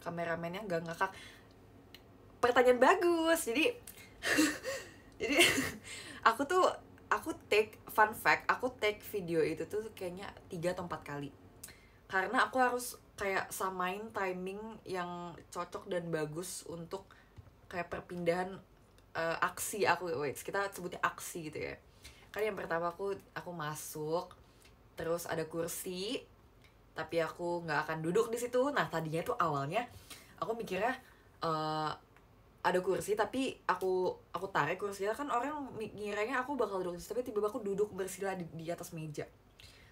Kameramennya nggak ngakak. Pertanyaan bagus. Jadi aku take fun fact, aku take video itu tuh kayaknya 3 atau 4 kali. Karena aku harus kayak samain timing yang cocok dan bagus untuk kayak perpindahan aksi aku. Kita sebutnya aksi gitu ya. Kan yang pertama aku masuk, terus ada kursi, tapi aku nggak akan duduk di situ. Nah tadinya tuh awalnya aku mikirnya ada kursi, tapi aku tarik kursinya, kan orang ngiranya aku bakal duduk, tapi tiba-tiba aku duduk bersila di atas meja.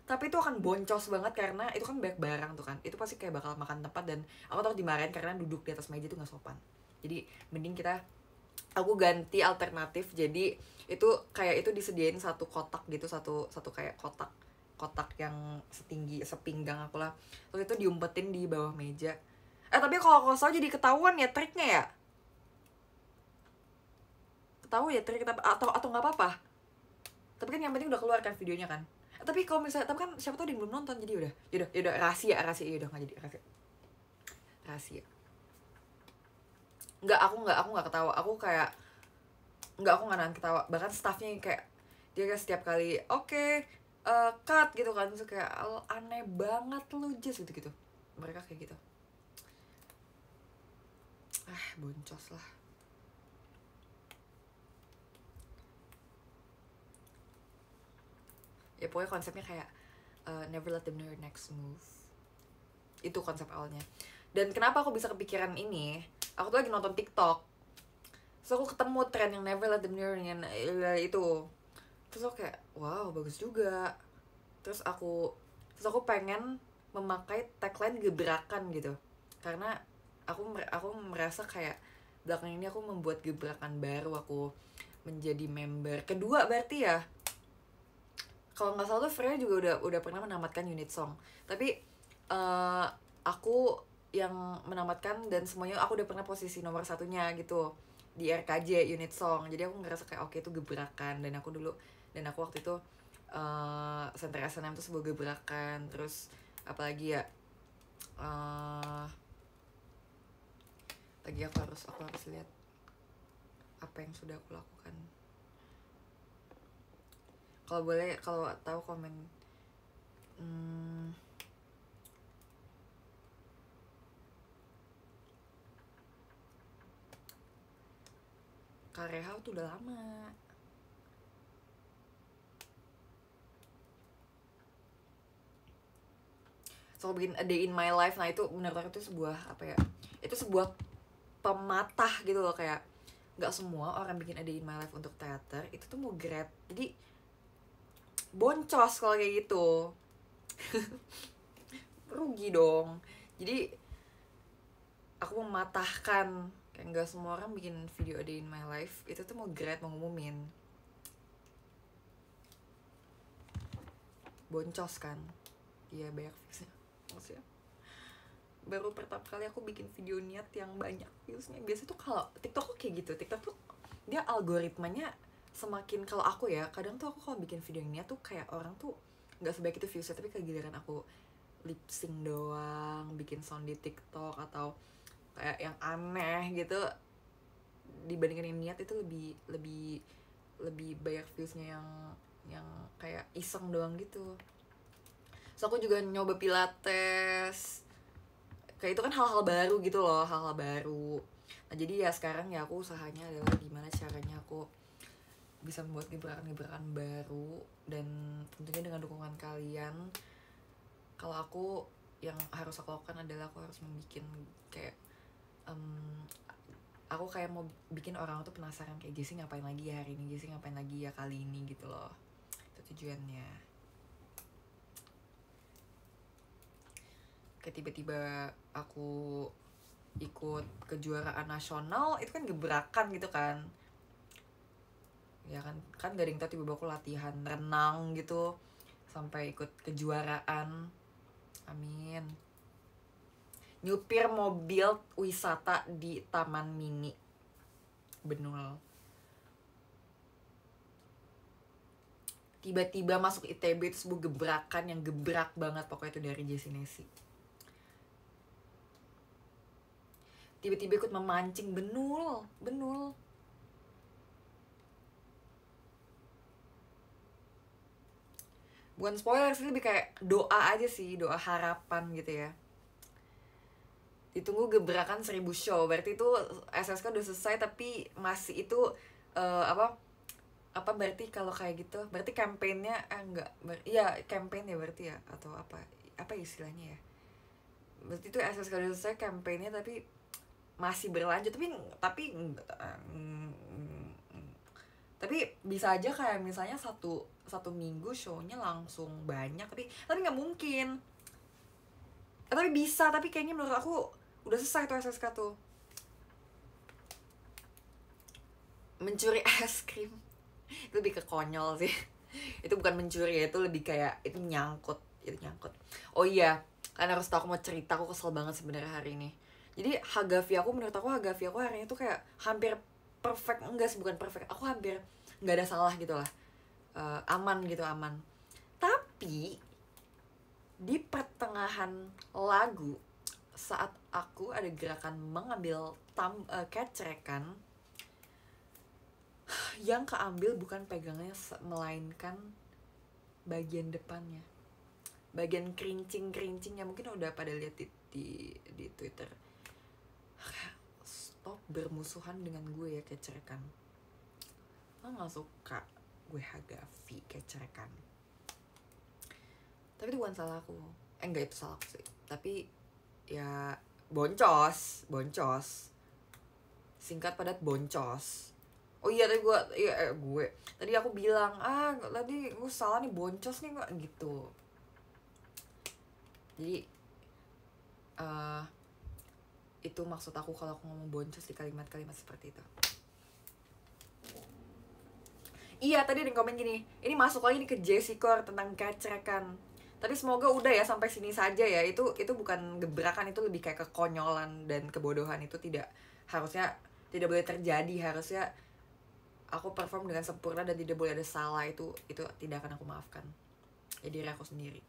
Tapi itu akan boncos banget karena itu kan banyak barang tuh kan, itu pasti kayak bakal makan tempat dan aku takut dimarahin karena duduk di atas meja itu nggak sopan. Jadi mending aku ganti alternatif, jadi itu kayak itu disediain satu kotak gitu, satu kayak kotak yang setinggi sepinggang aku lah, terus itu diumpetin di bawah meja. Tapi kalau kosong jadi ketahuan ya triknya ya. tahu ya trik kita atau nggak apa-apa, tapi kan yang penting udah keluar kan videonya kan. Tapi kalau misalnya, tapi kan siapa tahu dia belum nonton, jadi udah rahasia udah nggak jadi rahasia. Aku nggak ketawa, aku kayak aku nggak nahan ketawa. Bahkan staffnya yang kayak dia kayak setiap kali cut gitu kan, terus kayak aneh banget lu Jess gitu mereka kayak gitu. Boncos lah. Ya pokoknya konsepnya kayak never let them know your next move. Itu konsep awalnya. Dan kenapa aku bisa kepikiran ini, aku tuh lagi nonton TikTok, terus aku ketemu tren yang never let them know itu. Terus aku kayak wow bagus juga. Terus aku pengen memakai tagline gebrakan gitu, karena aku merasa kayak belakangan ini aku membuat gebrakan baru. Aku menjadi member kedua berarti ya, kalau nggak salah tuh Freya juga udah pernah menamatkan unit song, tapi aku yang menamatkan dan semuanya aku udah pernah posisi nomor satunya gitu di RKJ unit song. Jadi aku ngerasa kayak oke itu gebrakan, dan aku waktu itu Center SNM tuh sebuah gebrakan. Terus apalagi ya, lagi aku harus lihat apa yang sudah aku lakukan. Kalau boleh, kalau tahu komen. Karehau tuh udah lama. So bikin A Day in My Life, nah itu menurut aku itu sebuah apa ya? Itu sebuah pematah gitu loh, kayak nggak semua orang bikin A Day in My Life untuk teater itu tuh mau grad. Jadi boncos kalau kayak gitu. Rugi dong. Jadi aku mematahkan kayak nggak semua orang bikin video A Day in My Life itu tuh mau grad, mau ngumumin. Boncos kan. Iya banyak viewsnya. Maksudnya baru pertama kali aku bikin video niat yang banyak viewsnya. Biasanya tuh kalau TikTok kok kayak gitu, TikTok tuh dia algoritmanya semakin, kalau aku ya kadang tuh aku kalau bikin video niat tuh kayak orang tuh nggak sebaik itu viewsnya, tapi kayak giliran aku lip sync doang, bikin sound di TikTok atau kayak yang aneh gitu, dibandingkan yang niat itu lebih banyak viewsnya yang kayak iseng doang gitu. So aku juga nyoba pilates, kayak itu kan hal-hal baru gitu loh, hal-hal baru. Nah jadi ya sekarang ya aku usahanya adalah gimana caranya aku bisa membuat gebrakan-gebrakan baru, dan tentunya dengan dukungan kalian. Kalau aku yang harus aku lakukan adalah aku harus membuat kayak aku kayak mau bikin orang tuh penasaran kayak Jessie ngapain lagi ya hari ini, Jessie ngapain lagi ya kali ini gitu loh. Itu tujuannya. Kayak tiba-tiba aku ikut kejuaraan nasional, itu kan gebrakan gitu kan. Ya kan gak ada yang tau, tiba-tiba aku latihan renang gitu sampai ikut kejuaraan. Amin. Nyupir mobil wisata di Taman Mini Benul. Tiba-tiba masuk ITB, itu sebuah gebrakan yang gebrak banget pokoknya, itu dari Jessie Nesi. Tiba-tiba ikut memancing Benul. Bukan spoiler sih, lebih kayak doa aja sih, doa harapan gitu ya. Ditunggu gebrakan 1000 show, berarti itu SSK udah selesai tapi masih itu apa berarti kalau kayak gitu berarti kampanyenya iya campaign ya berarti ya, atau apa istilahnya ya, berarti itu SSK udah selesai kampanyenya tapi masih berlanjut, tapi bisa aja kayak misalnya satu minggu shownya langsung banyak, tapi nggak mungkin. Tapi bisa, tapi kayaknya menurut aku udah selesai tuh SSK tuh. Mencuri es krim itu lebih ke konyol sih. Itu bukan mencuri ya, itu lebih kayak itu nyangkut. Oh iya, kalian harus tahu, aku mau cerita, aku kesel banget sebenarnya hari ini. Jadi menurut aku Hagavi aku hari ini tuh kayak hampir perfect, enggak sih, bukan perfect, aku hampir nggak ada salah gitu lah. Aman gitu, aman. Tapi di pertengahan lagu, saat aku ada gerakan mengambil kecerekan, yang keambil bukan pegangannya, melainkan bagian depannya, bagian kerincing-kerincingnya. Mungkin udah pada lihat di Twitter. Stop bermusuhan dengan gue ya, kecerekan. Lo gak suka gue Hagafi kecerekan. Tapi itu bukan salah aku. Enggak, itu salah aku sih. Tapi ya boncos. Singkat padat boncos. Oh iya, tadi gue tadi aku bilang, tadi gue salah nih, boncos nih kok gitu. Jadi itu maksud aku kalau aku ngomong boncos di kalimat-kalimat seperti itu. Iya, tadi ada yang komen gini, ini masuk lagi nih ke Jessica tentang kecerekan. Tapi semoga udah ya, sampai sini saja ya. Itu bukan gebrakan, itu lebih kayak kekonyolan dan kebodohan. Itu harusnya tidak boleh terjadi. Harusnya aku perform dengan sempurna dan tidak boleh ada salah. Itu tidak akan aku maafkan ya diri aku sendiri.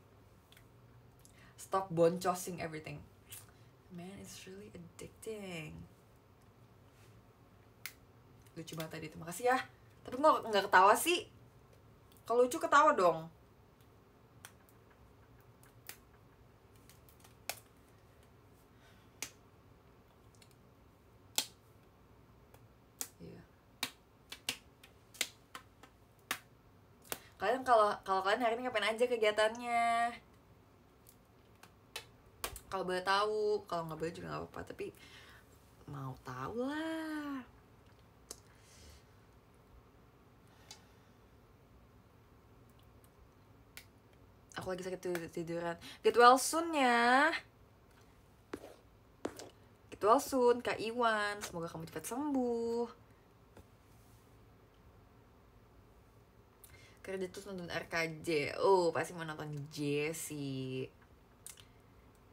Stop boncosing everything. Man, it's really addicting. Lucu banget tadi itu, makasih ya. Tapi nggak ketawa sih. Kalau lucu ketawa dong. Iya. Kalian kalau kalian hari ini ngapain aja kegiatannya? Kalau boleh tahu, kalau nggak boleh juga nggak apa-apa. Tapi mau tahu lah. Aku lagi sakit tiduran. Get well soon ya. Get well soon, Kak Iwan. Semoga kamu cepat sembuh. Kerja terus nonton RKJ. Oh, pasti mau nonton Jessie.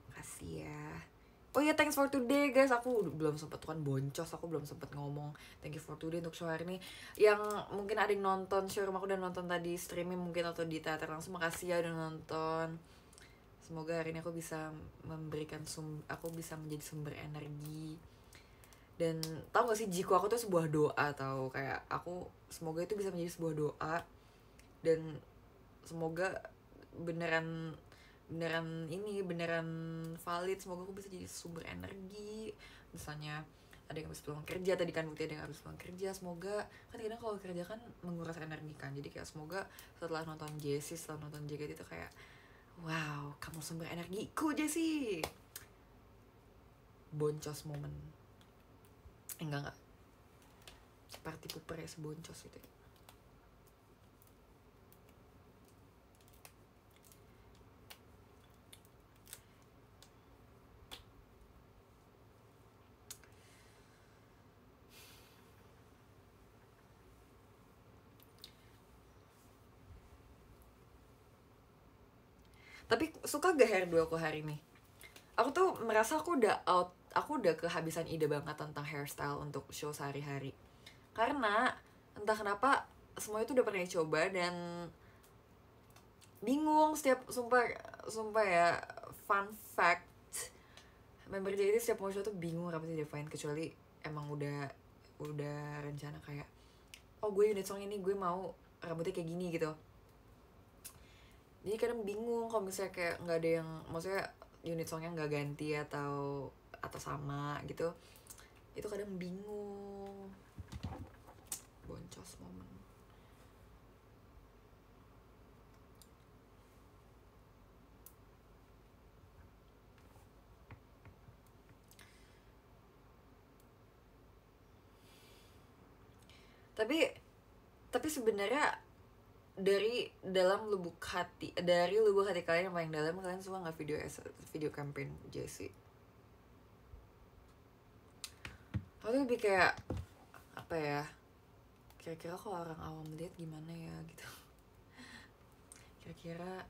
Makasih ya. Oh iya, thanks for today guys. Aku belum sempet tuh kan boncos. Aku belum sempet ngomong thank you for today untuk show hari ini. Yang mungkin ada yang nonton showroom aku dan nonton tadi streaming mungkin atau di teater langsung, makasih ya udah nonton. Semoga hari ini aku bisa memberikan aku bisa menjadi sumber energi. Dan tau gak sih, jiku aku tuh sebuah doa, tau kayak aku semoga itu bisa menjadi sebuah doa. Dan semoga beneran valid. Semoga aku bisa jadi sumber energi. Misalnya ada yang habis pulang kerja, tadi kan bukti ada yang habis pulang kerja, semoga kan kadang kalau kerja kan menguras energi kan, jadi kayak semoga setelah nonton Jessie, setelah nonton JKT itu kayak wow, kamu sumber energiku Jessie. Boncos momen. Enggak party pooper ya, seboncos itu ya. Tapi suka gak hairdo aku hari ini? Aku tuh merasa aku udah kehabisan ide banget tentang hairstyle untuk show sehari-hari. Karena entah kenapa semua itu udah pernah coba dan bingung setiap, sumpah ya, fun fact, member JKT setiap mau show tuh bingung rambutnya diapain, kecuali emang udah rencana kayak oh gue unit song ini gue mau rambutnya kayak gini gitu. Jadi kadang bingung kalau misalnya kayak nggak ada yang, maksudnya unit songnya nggak ganti atau sama gitu, itu kadang bingung. Boncos momen. Tapi sebenarnya dari lubuk hati kalian yang paling dalam, kalian suka nggak video campaign Jessie? Aku tuh lebih kayak apa ya, kira-kira kalau orang awam lihat gimana ya gitu. Kira-kira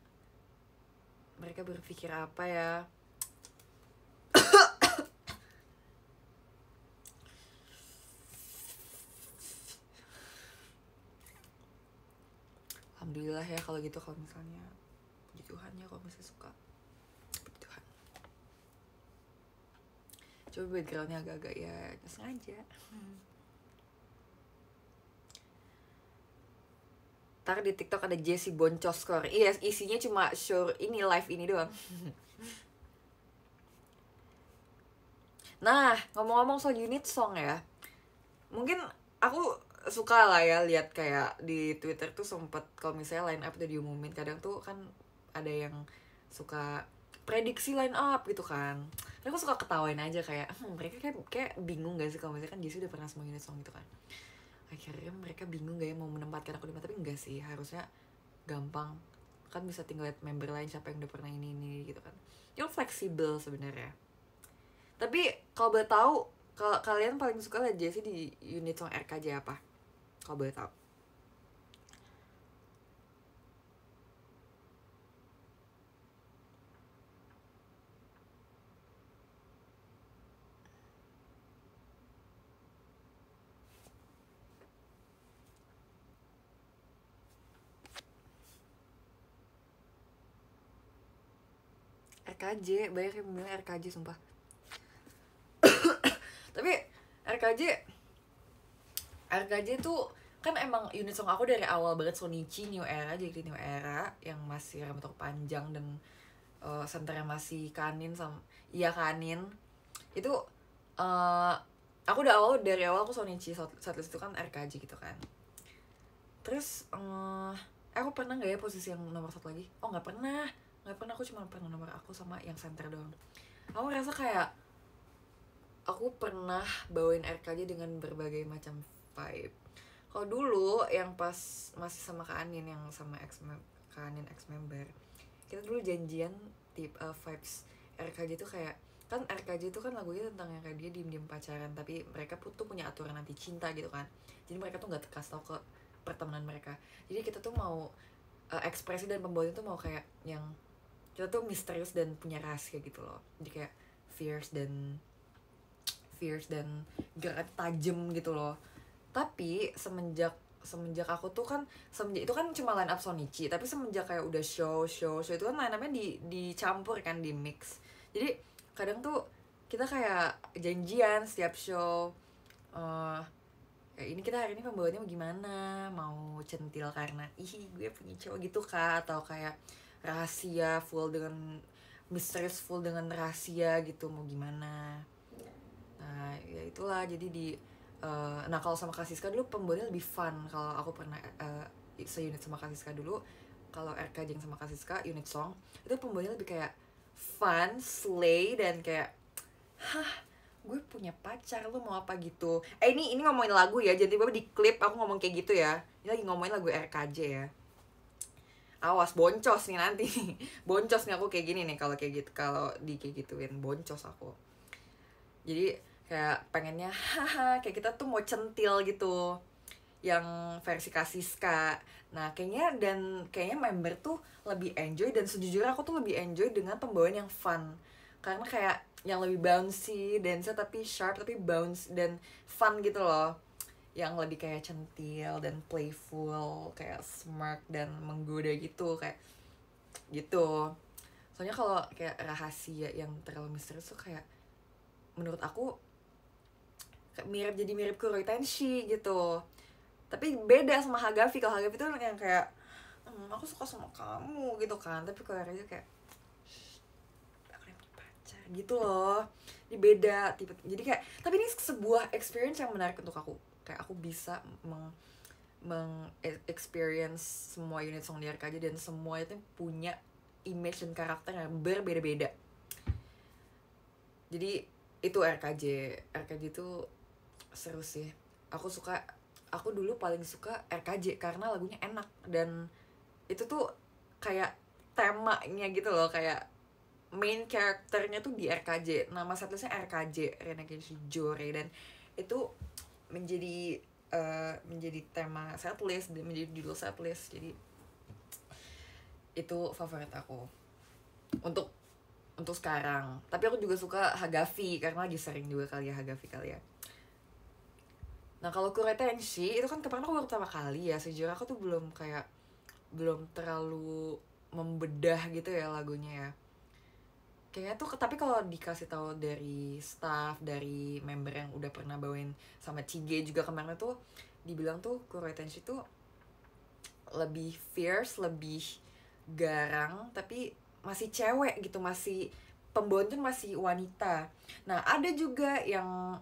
mereka berpikir apa ya. alhamdulillah ya kalau gitu, kalau misalnya puji Tuhan ya kalau misalnya suka, puji Tuhan. Coba backgroundnya agak-agak ya nggak sengaja. Ntar di TikTok ada Jessie Boncos Core. Iya, isinya cuma show ini, live ini doang. Nah, ngomong-ngomong soal unit song ya, mungkin aku suka lah ya lihat kayak di Twitter tuh sempet kalau misalnya line up udah diumumin, kadang tuh kan ada yang suka prediksi line up gitu kan. Tapi aku suka ketawain aja kayak mereka kayak bingung gak sih kalau misalnya kan Jessie udah pernah semua unit song gitu kan. Akhirnya mereka bingung gak ya mau menempatkan aku di mana, tapi enggak sih, harusnya gampang kan, bisa tinggal lihat member lain siapa yang udah pernah ini gitu kan. Yang fleksibel sebenarnya. Tapi kalau boleh tahu, kalau kalian paling suka lihat Jessie di unit song RKJ apa? Kalau boleh tahu. RKJ, banyak yang bilang RKJ sumpah. Tapi RKJ tuh kan emang unit song aku dari awal banget, Shonichi New Era, jadi New Era yang masih rambut panjang dan senternya masih Kanin sama Kanin. Itu aku dari awal aku Shonichi, setlist itu kan RKJ gitu kan. Terus aku pernah nggak ya posisi yang nomor 1 lagi? Oh nggak pernah, aku cuma pernah nomor aku sama yang center doang. Aku ngerasa kayak aku pernah bawain RKJ dengan berbagai macam vibe. Kalau dulu yang pas masih sama Kak Anin, yang sama Kak Anin ex member, kita dulu janjian vibes RKJ tuh kayak, kan RKJ itu kan lagunya tentang yang kayak dia diem-diem pacaran, tapi mereka tuh punya aturan anti cinta gitu kan. Jadi mereka tuh nggak kasih tau ke pertemanan mereka. Jadi kita tuh mau ekspresi dan pembawaan tuh mau kayak yang kita tuh misterius dan punya rahasia gitu loh. Jadi kayak fierce dan gerak tajam gitu loh. Tapi semenjak aku tuh kan, semenjak itu kan cuma line up Shonichi, tapi semenjak kayak udah show itu kan line upnya dicampur kan, di mix. Jadi kadang tuh kita kayak janjian setiap show, kayak ini kita hari ini pembawaannya mau gimana, mau centil karena gue punya cowok gitu kah, atau kayak rahasia full dengan misterius, full dengan rahasia gitu, mau gimana. Nah ya itulah, jadi nah kalau sama Kasiska dulu pembawaannya lebih fun. Kalau aku pernah seunit sama Kasiska dulu, kalau RK Jeng sama Kasiska unit song itu pembawaannya lebih kayak fun, slay, dan kayak gue punya pacar, lu mau apa gitu. Ini ngomongin lagu ya, jadi bapak di klip aku ngomong kayak gitu ya. Ini lagi ngomongin lagu RKJ ya. Awas boncos nih nanti. Boncos nih aku kayak gini nih kalau kayak gitu, kalau kayak gituin boncos aku. Jadi kayak pengennya kayak kita tuh mau centil gitu, yang versi Kasiska. Nah kayaknya member tuh lebih enjoy, dan sejujurnya aku tuh lebih enjoy dengan pembawaan yang fun, karena kayak yang lebih bouncy, dance tapi sharp, tapi bounce dan fun gitu loh, yang lebih kayak centil dan playful, kayak smirk dan menggoda gitu, kayak gitu. Soalnya kalau kayak rahasia yang terlalu misterius tuh kayak menurut aku jadi mirip Kuroi Tenshi gitu. Tapi beda sama Hagafi. Kalau Hagafi tuh yang kayak aku suka sama kamu gitu kan, tapi kalau Reza kayak aku udah punya pacar gitu loh. Ini beda tipe. Jadi kayak, tapi ini sebuah experience yang menarik untuk aku. Kayak aku bisa experience semua unit song di RKJ, dan semua itu punya image dan karakter yang berbeda-beda. Jadi itu RKJ itu seru sih. Aku dulu paling suka RKJ karena lagunya enak, dan itu tuh kayak temanya gitu loh, kayak main karakternya tuh di RKJ. Nama setlistnya RKJ, Renegade Jore, dan itu menjadi tema setlist, menjadi judul setlist. Jadi itu favorit aku untuk sekarang. Tapi aku juga suka Hagafi karena lagi sering juga kali ya Hagafi kali ya. Nah kalau Kuroi Tenshi itu kan kemarin aku baru pertama kali ya, sejujurnya aku tuh belum belum terlalu membedah gitu ya lagunya ya. Kayaknya tuh, tapi kalau dikasih tahu dari staff, dari member yang udah pernah bawain sama Chige juga kemarin tuh, dibilang tuh Kuroitenshi tuh lebih fierce, lebih garang, tapi masih cewek gitu, masih pembawanya tuh masih wanita. Nah ada juga yang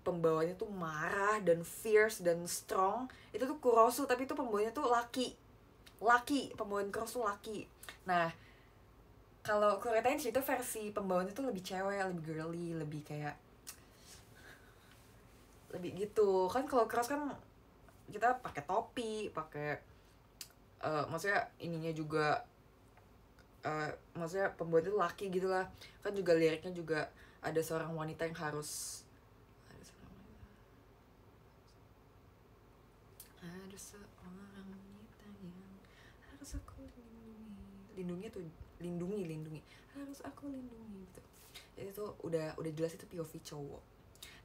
pembawanya tuh marah dan fierce dan strong, itu tuh Kurosu, tapi itu pembawanya tuh laki pembawaan Kurosu laki. Nah kalau Kuroitenshi itu versi pembawanya tuh lebih cewek, lebih girly, lebih kayak lebih gitu kan. Kalau Cross kan kita pakai topi, pakai maksudnya ininya juga maksudnya pembuat itu laki gitu lah kan, juga liriknya juga ada seorang wanita yang harus ada seorang wanita yang harus aku lindungi tuh lindungi harus aku lindungi gitu. Jadi itu udah jelas itu POV cowok.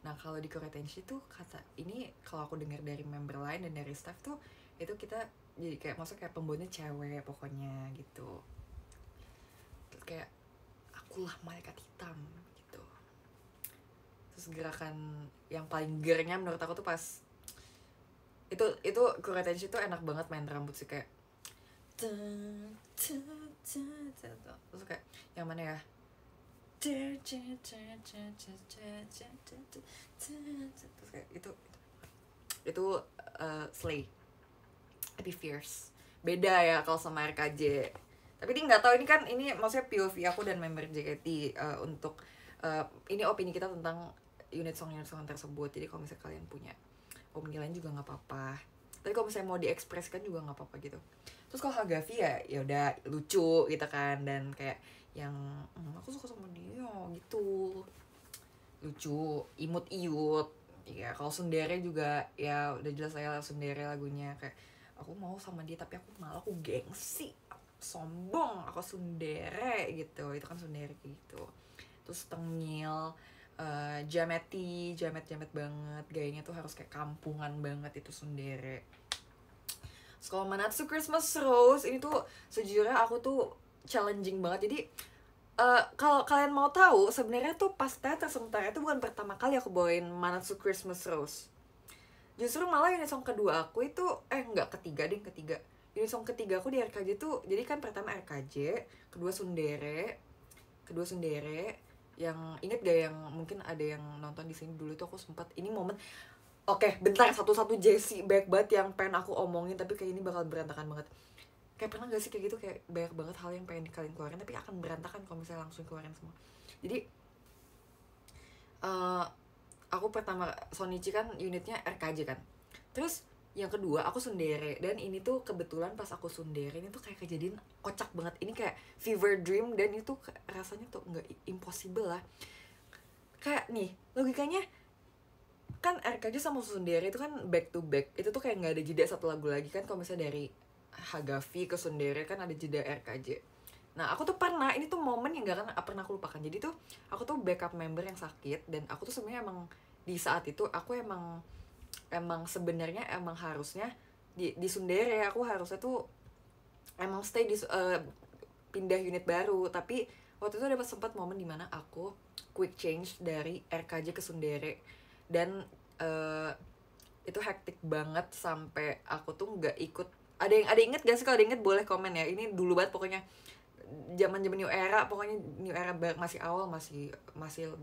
Nah kalau di Kuroitenshi tuh kata ini, kalau aku dengar dari member lain dan dari staff tuh, itu kita jadi kayak maksudnya kayak pembuatnya cewek pokoknya gitu. Terus kayak akulah malaikat hitam gitu. Terus gerakan yang paling gernya menurut aku tuh pas itu Kuroitenshi tuh enak banget main rambut sih, kayak terus kayak yang mana ya, terus kayak itu slay tapi fierce, beda ya kalau sama RKJ. Tapi dia nggak tahu, ini kan ini maksudnya POV aku dan member JKT untuk ini opini kita tentang unit song tersebut. Jadi kalau misalnya kalian punya opini lain juga nggak apa-apa, tapi kalau misalnya mau diekspresikan juga nggak apa-apa gitu. Terus kalau Hagafi ya udah lucu gitu kan, dan kayak yang aku suka sama dia gitu, lucu, imut iut ya. Kalau Sundere juga ya udah jelas saya Sundere lagunya kayak aku mau sama dia tapi aku gengsi, aku sombong, aku Sundere gitu, itu kan Sundere gitu. Terus Tengil, jamet banget, gayanya tuh harus kayak kampungan banget, itu Sundere. Terus kalau Manatsu Christmas Rose ini tuh sejujurnya aku tuh challenging banget. Jadi kalau kalian mau tahu, sebenarnya tuh pas teater sementara itu bukan pertama kali aku bawain Manatsu Christmas Rose. Justru malah unit song kedua aku itu ketiga. Unit song ketiga aku di RKJ tuh, jadi kan pertama RKJ, kedua Sundere. Yang inget gak, yang mungkin ada yang nonton di sini dulu itu aku sempat ini momen. Oke, bentar, satu-satu Jessie baik banget yang pengen aku omongin, tapi kayak ini bakal berantakan banget. Kayak pernah gak sih kayak gitu, kayak banyak banget hal yang pengen kalian keluarin tapi akan berantakan kalau misalnya langsung keluarin semua. Jadi aku pertama Sonichi kan unitnya RKJ kan, terus yang kedua aku Sundere, dan ini tuh kebetulan pas aku Sundere ini tuh kayak kejadian kocak banget. Ini kayak fever dream, dan itu rasanya tuh nggak impossible lah. Kayak nih logikanya kan RKJ sama Sundere itu kan back to back, itu tuh kayak nggak ada jeda satu lagu lagi kan. Kalau misalnya dari Hagafi ke Sundere kan ada jeda RKJ. Nah aku tuh pernah, ini tuh momen yang gak pernah aku lupakan. Jadi tuh aku tuh backup member yang sakit, dan aku tuh sebenarnya emang di saat itu aku emang sebenarnya emang harusnya di Sundere, aku harusnya tuh emang stay di pindah unit baru. Tapi waktu itu ada sempat momen dimana aku quick change dari RKJ ke Sundere, dan itu hektik banget sampai aku tuh nggak ikut. Ada inget gak sih? Kalau ada inget boleh komen ya. Ini dulu banget pokoknya, zaman new era, pokoknya new era masih awal, masih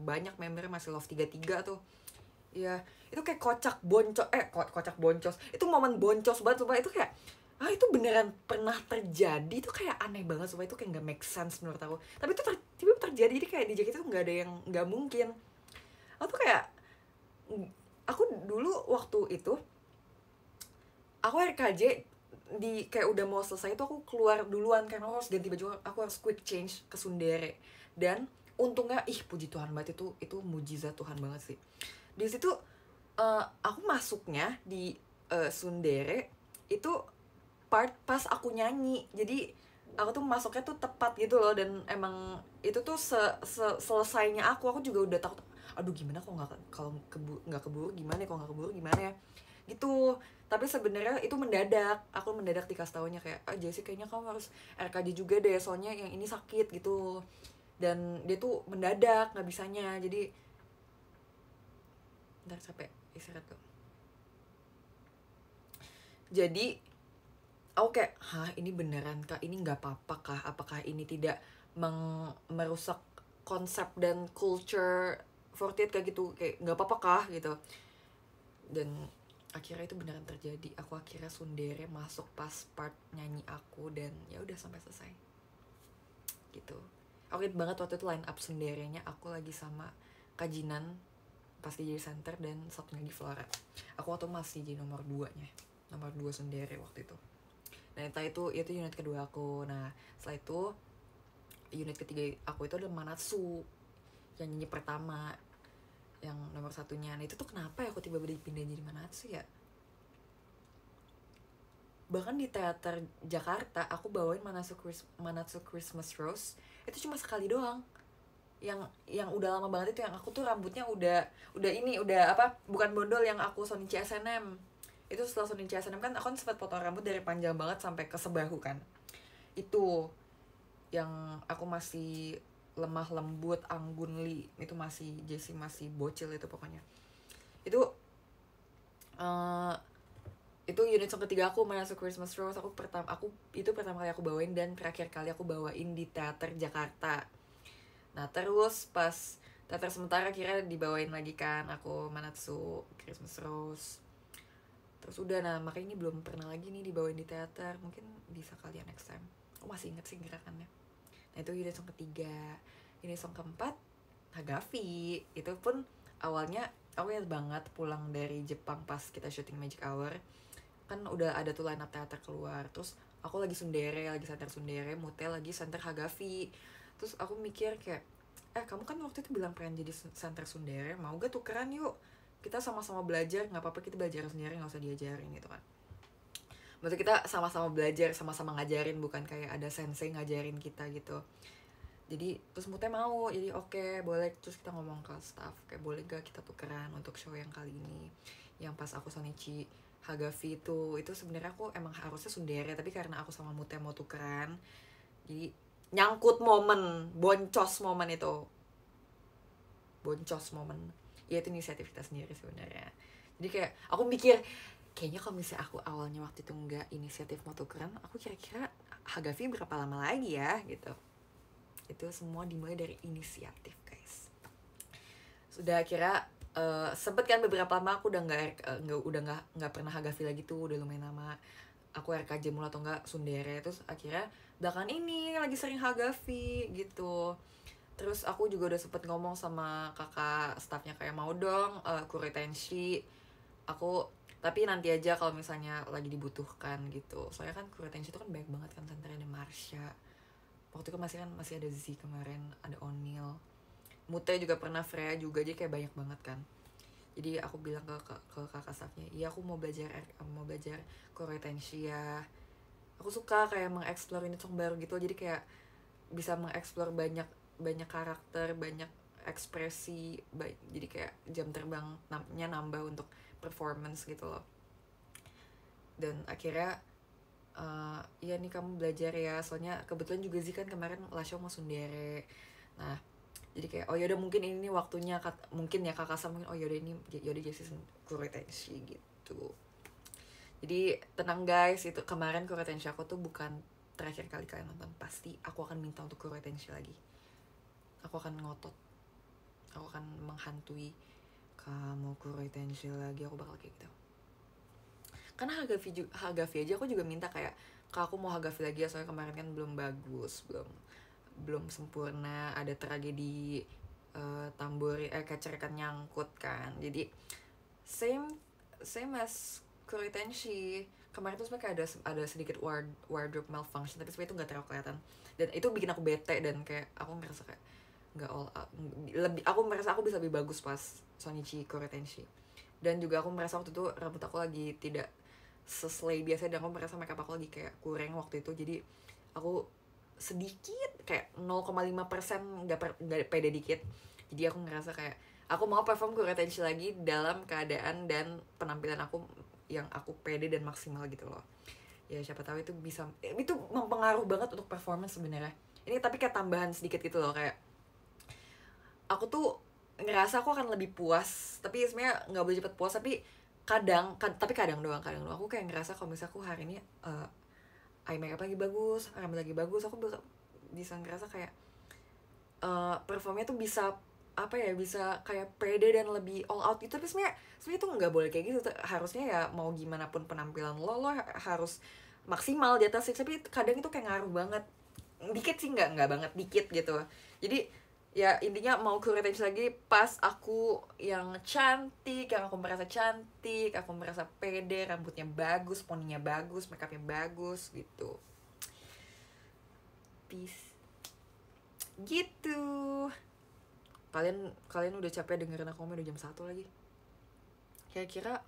banyak member, masih Love 33 tuh ya. Itu kayak kocak boncos, itu momen boncos banget sumpah. Itu kayak itu beneran pernah terjadi, itu kayak aneh banget sumpah. Itu kayak nggak make sense menurut aku, tapi itu tiba-tiba terjadi. Jadi kayak di JKT itu nggak ada yang nggak mungkin. Aku tuh kayak, aku dulu waktu itu aku RKJ di kayak udah mau selesai itu aku keluar duluan karena aku harus ganti baju, aku harus quick change ke Sundere. Dan untungnya puji Tuhan banget, itu mujizat Tuhan banget sih. Di situ aku masuknya di Sundere itu part pas aku nyanyi, jadi aku tuh masuknya tuh tepat gitu loh. Dan emang itu tuh selesainya aku juga udah takut, aduh gimana kalau nggak keburu gimana ya, kalau nggak keburu gimana ya. gitu. Tapi sebenarnya itu mendadak, aku mendadak dikasih taunya kayak, Jessie kayaknya kamu harus RKJ juga deh, soalnya yang ini sakit gitu. Dan dia tuh mendadak nggak bisanya, jadi ntar capek istirahat tuh. Jadi aku kayak, ini beneran kah, ini nggak apa-apa kah, apakah ini tidak merusak konsep dan culture 48 kayak gitu, kayak nggak apa-apa kah gitu. Dan akhirnya itu beneran terjadi, aku akhirnya sundere masuk pas part nyanyi aku, dan ya udah sampai selesai gitu. Aku inget banget waktu itu line up sunderenya aku lagi sama Kajinan pas di jadi center, dan satu lagi Flora. Aku waktu masih jadi nomor 2 sundere waktu itu. Nah itu unit kedua aku. Nah setelah itu unit ketiga aku itu adalah Manatsu yang nyanyi pertama, yang nomor satunya. Nah itu tuh kenapa ya aku tiba-tiba dipindah jadi Manatsu ya. Bahkan di teater Jakarta aku bawain Manatsu Christmas Rose itu cuma sekali doang, yang udah lama banget itu, yang aku tuh rambutnya udah bukan bondol, yang aku Sonichi SNM. Itu setelah Sonichi SNM kan aku sempat potong rambut dari panjang banget sampai ke sebahu kan. Itu yang aku masih lemah lembut anggun li, itu masih Jessie masih bocil itu pokoknya. Itu unit song ketiga aku masuk Christmas Rose. Itu pertama kali aku bawain dan terakhir kali aku bawain di teater Jakarta. Nah terus pas teater sementara kira dibawain lagi kan aku Manatsu Christmas Rose. Terus udah, nah makanya ini belum pernah lagi nih dibawain di teater, mungkin bisa kali ya next time. Aku masih inget sih gerakannya. Nah itu unit song ketiga. Unit song keempat Hagafi. Itu pun awalnya aku inget banget pulang dari Jepang pas kita syuting Magic Hour, kan udah ada tuh line up teater keluar. Terus aku lagi center sundere, Mute lagi center Hagafi. Terus aku mikir kayak, kamu kan waktu itu bilang pengen jadi center sundere, mau gak tukeran yuk, kita sama-sama belajar, nggak apa-apa kita belajar sendiri, nggak usah diajarin gitu kan. Maksudnya kita sama-sama belajar, sama-sama ngajarin, bukan kayak ada sensei ngajarin kita gitu. Jadi terus Mute mau, jadi oke, boleh. Terus kita ngomong ke staff kayak, boleh gak kita tukeran untuk show yang kali ini, yang pas aku Sonichi Hagafi itu sebenarnya aku emang harusnya sundere, tapi karena aku sama Mute mau tukeran, jadi nyangkut momen, boncos momen ya, itu inisiatif kita sendiri sebenarnya. Jadi kayak aku mikir, kayaknya kalau misalnya aku awalnya waktu itu nggak inisiatif mau tukeran, aku kira-kira Hagafi berapa lama lagi ya gitu. Itu semua dimulai dari inisiatif guys. Sudah kira sempet kan beberapa lama aku udah nggak pernah Hagafi lagi tuh, udah lumayan lama aku RKJ mulu atau enggak sundere. Terus akhirnya belakangan ini lagi sering Hagafi gitu. Terus aku juga udah sempet ngomong sama kakak staffnya kayak, mau dong kuretenshi aku, tapi nanti aja kalau misalnya lagi dibutuhkan gitu. Soalnya kan kuretenshi itu kan banyak banget kan, senternya ada Marsha waktu itu masih ada Z kemarin, ada O'Neil, Mute juga pernah, Freya juga, jadi kayak banyak banget kan. Jadi aku bilang ke kakak staffnya, iya aku mau belajar kuretenshi ya. Aku suka kayak mengeksplor unit song baru gitu, jadi kayak bisa mengeksplor banyak karakter, banyak ekspresi, jadi kayak jam terbangnya nambah untuk performance gitu loh. Dan akhirnya iya nih kamu belajar ya, soalnya kebetulan juga sih kan kemarin Lasho mau sundere. Nah jadi kayak, oh yaudah mungkin ini waktunya, mungkin ya kakak sama mungkin, oh yaudah Jessie kuretenshi gitu. Jadi tenang guys, itu kemarin kuretenshi aku tuh bukan terakhir kali kalian nonton, pasti aku akan minta untuk kuretenshi lagi. Aku akan ngotot, aku akan menghantui, kamu kuretenshi lagi, aku bakal kayak gitu. Karena Hagafi aja aku juga minta kayak, kak aku mau Hagafi lagi ya, soalnya kemarin kan belum bagus, belum sempurna, ada tragedi tamburi kecerikan nyangkut kan. Jadi same as kuretenshi kemarin tuh sebenarnya ada sedikit wardrobe malfunction, tapi sebenarnya itu nggak terlalu kelihatan, dan itu bikin aku bete, dan kayak aku ngerasa kayak nggak all out, aku merasa aku bisa lebih bagus pas Sonichi kuretenshi. Dan juga aku merasa waktu itu rambut aku lagi tidak seslay biasa, dan aku merasa makeup aku lagi kayak kurang waktu itu, jadi aku sedikit kayak 0,5% nggak pede dikit. Jadi aku ngerasa kayak aku mau perform kuretenshi lagi dalam keadaan dan penampilan aku yang aku pede dan maksimal gitu loh. Ya siapa tahu itu bisa, itu mempengaruhi banget untuk performance sebenarnya. Ini tapi kayak tambahan sedikit gitu loh, kayak aku tuh ngerasa aku akan lebih puas, tapi sebenarnya nggak boleh cepet puas, tapi tapi kadang doang aku kayak ngerasa kalau misalnya aku hari ini eye makeup lagi bagus, rambut lagi bagus, aku bisa ngerasa kayak performnya tuh bisa apa ya, bisa kayak pede dan lebih all out gitu. Tapi sebenarnya itu nggak boleh kayak gitu. Harusnya ya mau gimana pun penampilan lo harus maksimal di atas. Tapi kadang itu kayak ngaruh banget, dikit sih, nggak banget, dikit gitu. Jadi ya intinya mau ku retensi lagi pas aku yang cantik, yang aku merasa cantik, aku merasa pede, rambutnya bagus, poninya bagus, makeupnya bagus gitu. Peace gitu. Kalian udah capek dengerin aku ngomong, udah jam 1 lagi. Kira-kira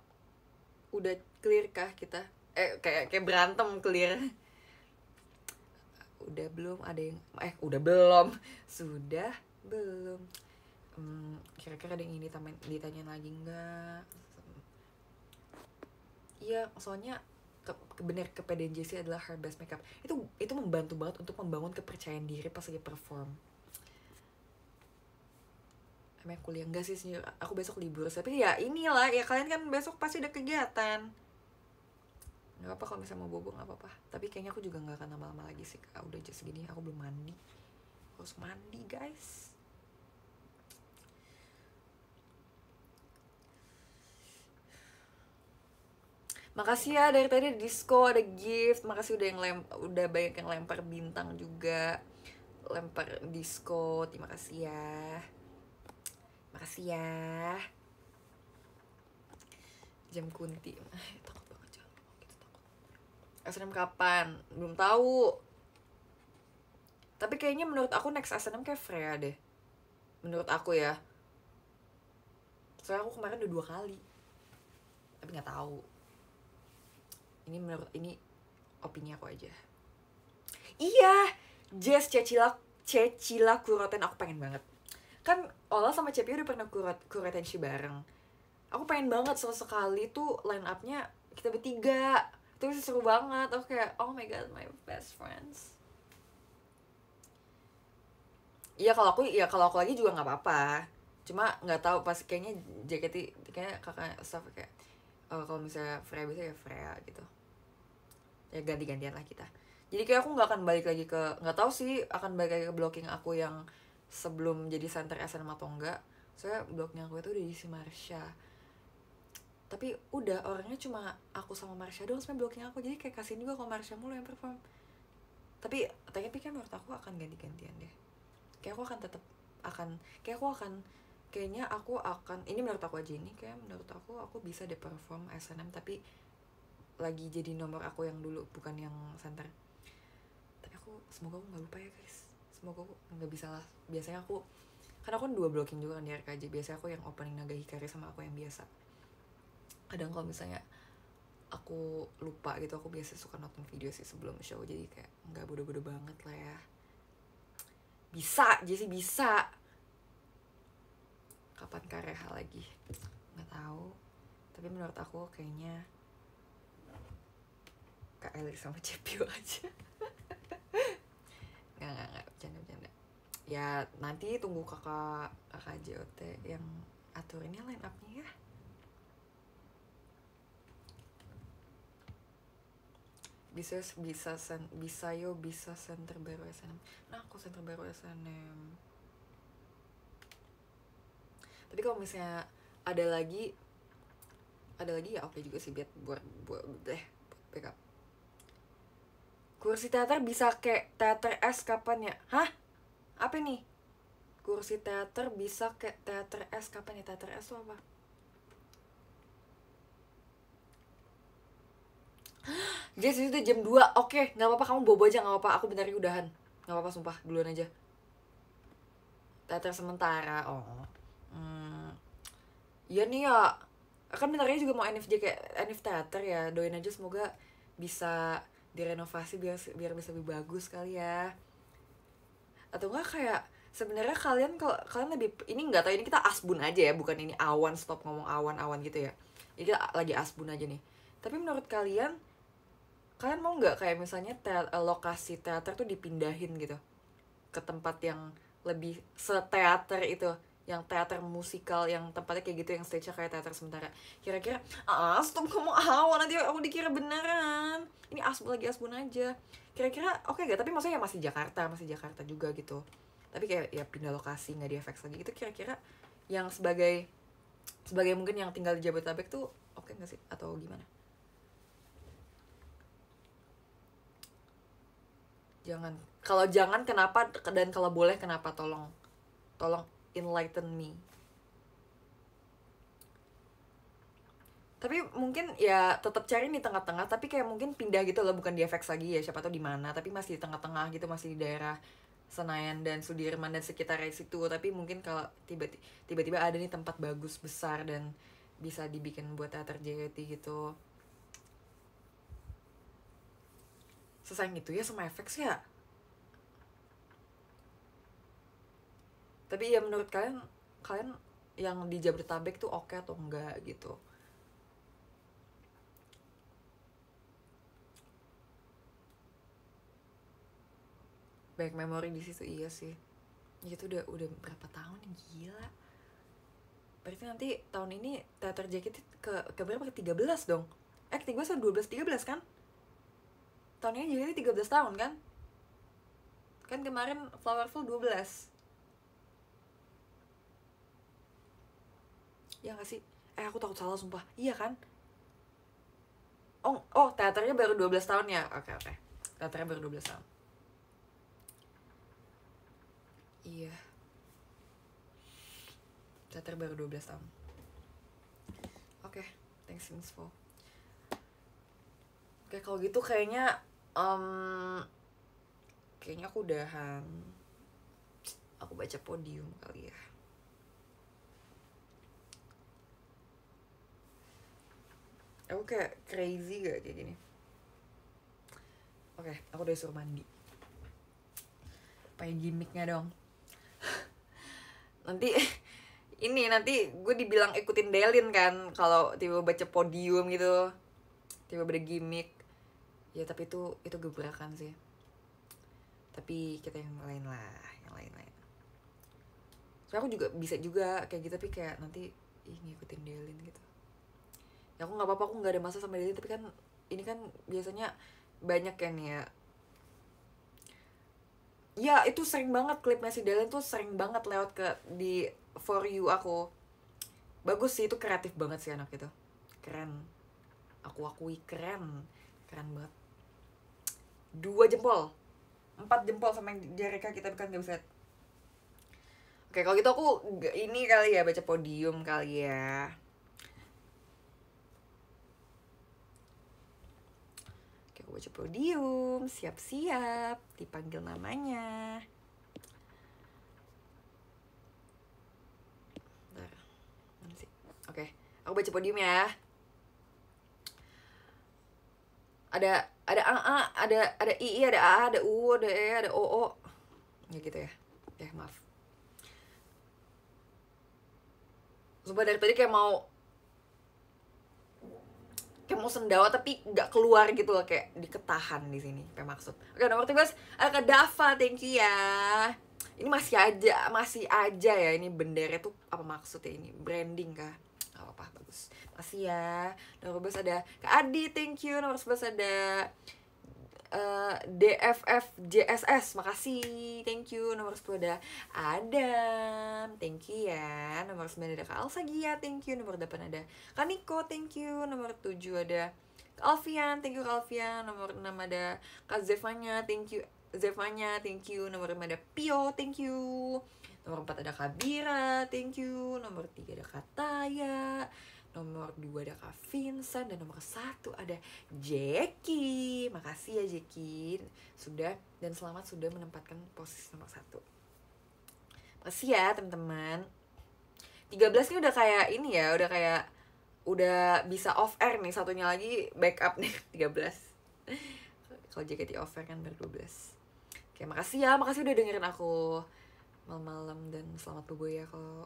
udah clear kah kita? Kayak berantem clear. Udah belum? Ada yang udah belum? Sudah belum? Kira-kira ada yang ini ditanyain lagi nggak? Iya, soalnya bener kepedean Jessie adalah her best makeup. Itu membantu banget untuk membangun kepercayaan diri pas lagi perform. Emang kuliah enggak sih, aku besok libur, tapi ya inilah ya, kalian kan besok pasti ada kegiatan. Nggak apa kalau misalnya mau bobo, nggak apa-apa, tapi kayaknya aku juga nggak akan lama-lama lagi sih. Udah jam segini aku belum mandi, harus mandi guys. Makasih ya dari tadi disco ada gift, makasih udah banyak yang lempar bintang juga, lempar disco, terima kasih ya. Makasih ya. Jam kunti. Takut banget, jangan ngomong gitu, takut. SNM kapan? Belum tahu. Tapi kayaknya menurut aku next SNM kayak Freya deh. Menurut aku ya. Soalnya aku kemarin udah 2 kali. Tapi nggak tahu. Ini opini aku aja. Iya, Jess Cecila Kuroten aku pengen banget. Kan Ola sama Cepi udah pernah kuretensi bareng. Aku pengen banget sekali tuh line up-nya kita bertiga. Itu seru banget. Aku kayak oh my god, my best friends. Iya kalau aku lagi juga nggak apa-apa. Cuma nggak tahu pas kayaknya JKT kayak kakak staff kayak kalau misalnya Freya bisa ya Freya gitu. Ya ganti-gantian lah kita. Jadi kayak aku nggak akan balik lagi nggak tahu sih akan balik lagi ke blocking aku yang sebelum jadi center SNM atau enggak. Soalnya bloknya aku itu udah diisi Marsha. Tapi udah orangnya cuma aku sama Marsha doang sebenarnya blocking aku. Jadi kayak kasihin juga kalau Marsha mulu yang perform. Tapi kan menurut aku akan ganti-gantian deh. Kayaknya aku akan ini menurut aku aja, ini kayak menurut aku bisa deh perform SNM tapi lagi jadi nomor aku yang dulu, bukan yang center. Tapi semoga aku nggak lupa ya guys, semoga aku nggak bisa lah. Biasanya karena aku kan 2 blocking juga kan di RKJ, biasanya aku yang opening Naga Hikari sama aku yang biasa. Kadang kalau misalnya aku lupa gitu, aku biasa suka nonton video sih sebelum show, jadi kayak nggak bodoh-bodoh banget lah ya. Bisa Jessie bisa. Kapan Kareha lagi nggak tahu, tapi menurut aku kayaknya Kak Elir sama Cepio aja. Nggak bercanda. Ya nanti tunggu kakak JOT yang atur ini line up-nya ya. Bisa center baru SNM. Nah aku center baru SNM. Tapi kalau misalnya ada lagi ya oke juga sih buat backup. Kursi teater bisa kayak teater S kapan ya? Hah? Apa nih? Kursi teater bisa kayak teater S kapan ya? Teater S tuh apa? Jess itu jam 2. Oke, gak apa-apa, kamu bobo aja, gak apa-apa. Aku bentar lagi udahan. Gak apa-apa, sumpah, duluan aja. Teater sementara. Oh. Iya nih ya. Kan bentar lagi juga mau NFJ kayak NF Teater ya. Doain aja semoga bisa direnovasi biar bisa lebih bagus kali ya. Atau enggak kayak sebenarnya kalian lebih ini, nggak tahu, ini kita asbun aja ya, bukan ini awan, stop ngomong awan gitu ya. Jadi kita lagi asbun aja nih. Tapi menurut kalian mau nggak kayak misalnya lokasi teater tuh dipindahin gitu ke tempat yang lebih seteater itu, yang teater musikal, yang tempatnya kayak gitu, yang stage-nya kayak teater sementara. Kira-kira stop ngomong nanti aku dikira beneran ini asbun aja. Kira-kira oke gak? Tapi maksudnya masih Jakarta juga gitu, tapi kayak ya pindah lokasi, nggak di FX lagi gitu. Kira-kira yang sebagai mungkin yang tinggal di Jabodetabek tuh oke nggak sih, atau gimana? Jangan kenapa, dan kalau boleh kenapa? Tolong enlighten me. Tapi mungkin ya tetap cari di tengah-tengah, tapi kayak mungkin pindah gitu loh, bukan di FX lagi ya, siapa tahu di mana, tapi masih di tengah-tengah gitu, masih di daerah Senayan dan Sudirman dan sekitarnya situ. Tapi mungkin kalau tiba-tiba ada nih tempat bagus besar dan bisa dibikin buat teater JKT gitu. Sesayang itu ya sama FX ya. Tapi ya menurut kalian yang di Jabodetabek tuh oke atau enggak gitu? Banyak memori di situ, iya sih. Itu udah berapa tahun nih, gila. Berarti nanti tahun ini teater JKT ke berapa? Ke 13 dong. 13 atau 13 kan? Tahun ini JKT 13 tahun kan? Kan kemarin Flowerful 12. Ya gak sih? Aku takut salah sumpah. Iya kan? Teaternya baru 12 tahun ya? Oke. Teaternya baru 12 tahun. Iya. Teater baru 12 tahun. Oke, thanks info. Oke, kalau gitu kayaknya aku udahan. Aku baca podium kali ya. Aku kayak crazy gak kayak gini? Oke, aku udah suruh mandi. Pakai gimmicknya dong. nanti gue dibilang ikutin Delin kan kalau tiba baca podium gitu, tiba ada gimmick. Ya tapi itu gebrakan sih. Tapi kita yang lain. So aku juga bisa juga kayak gitu, tapi kayak nanti ngikutin Delin gitu. Ya aku nggak apa-apa, aku nggak ada masalah sama Delin, tapi kan ini kan biasanya banyak kan ya. Ya itu sering banget klipnya si Delin tuh, sering banget lewat di For You aku. Bagus sih, itu kreatif banget sih anak itu. Keren. Aku akui keren banget. 2 jempol, 4 jempol sama jari kaki, kita kan nggak bisa. Oke, kalau gitu aku ini kali ya, baca podium kali ya. Oke, aku baca podium, siap-siap dipanggil namanya. Bentar, mana sih? Oke, aku baca podium ya. Ada A, ada I, ada A, ada U, ada E, ada O. Ya gitu ya. Ya maaf. Sumpah dari tadi kayak mau sendawa tapi nggak keluar gitu loh, kayak diketahan di sini. Kayak maksud. Oke, nomor 13 ada Kak Dava, thank you ya. Ini masih aja ya, ini bendera tuh apa maksudnya, ini branding kah? Apa bagus. Masih ya. Nomor 12 ada Kak Adi, thank you. Nomor 11 ada DFF JSS, makasih, thank you. Nomor 10 ada Adam, thank you ya. Nomor 9 ada Kak Alsa Gia, thank you. Nomor 8 ada Kak Niko, thank you. Nomor 7 ada Kak Alfian, thank you Kak Alfian. Nomor 6 ada Kak Zevanya, thank you Zevanya, thank you. Nomor 5 ada Pio, thank you. Nomor 4 ada Kak Bira, thank you. Nomor 3 ada Kak Taya. Nomor 2 ada Kak Vincent. Dan nomor 1 ada Jackie. Makasih ya Jackie sudah dan selamat sudah menempatkan posisi nomor 1. Makasih ya teman-teman. 13 ini udah kayak ini ya, udah bisa off air nih. Satunya lagi backup nih. 13. Kalau JKT off air kan baru 12. Oke, makasih udah dengerin aku malam-malam, dan selamat bobo ya kalau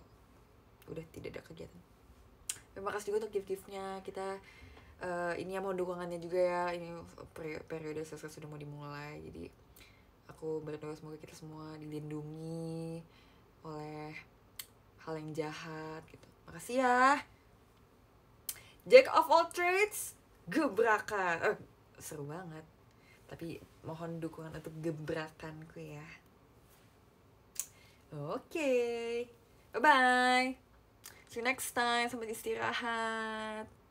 udah tidak ada kegiatan. Terima kasih juga untuk gift-giftnya. Kita ini ya mohon dukungannya juga ya, ini periode sukses sudah mau dimulai, jadi aku berdoa semoga kita semua dilindungi oleh hal yang jahat gitu. Makasih ya Jack of all trades, gebrakan. Seru banget, tapi mohon dukungan untuk gebrakanku ya. Oke, bye bye, see you next time, sampai istirahat.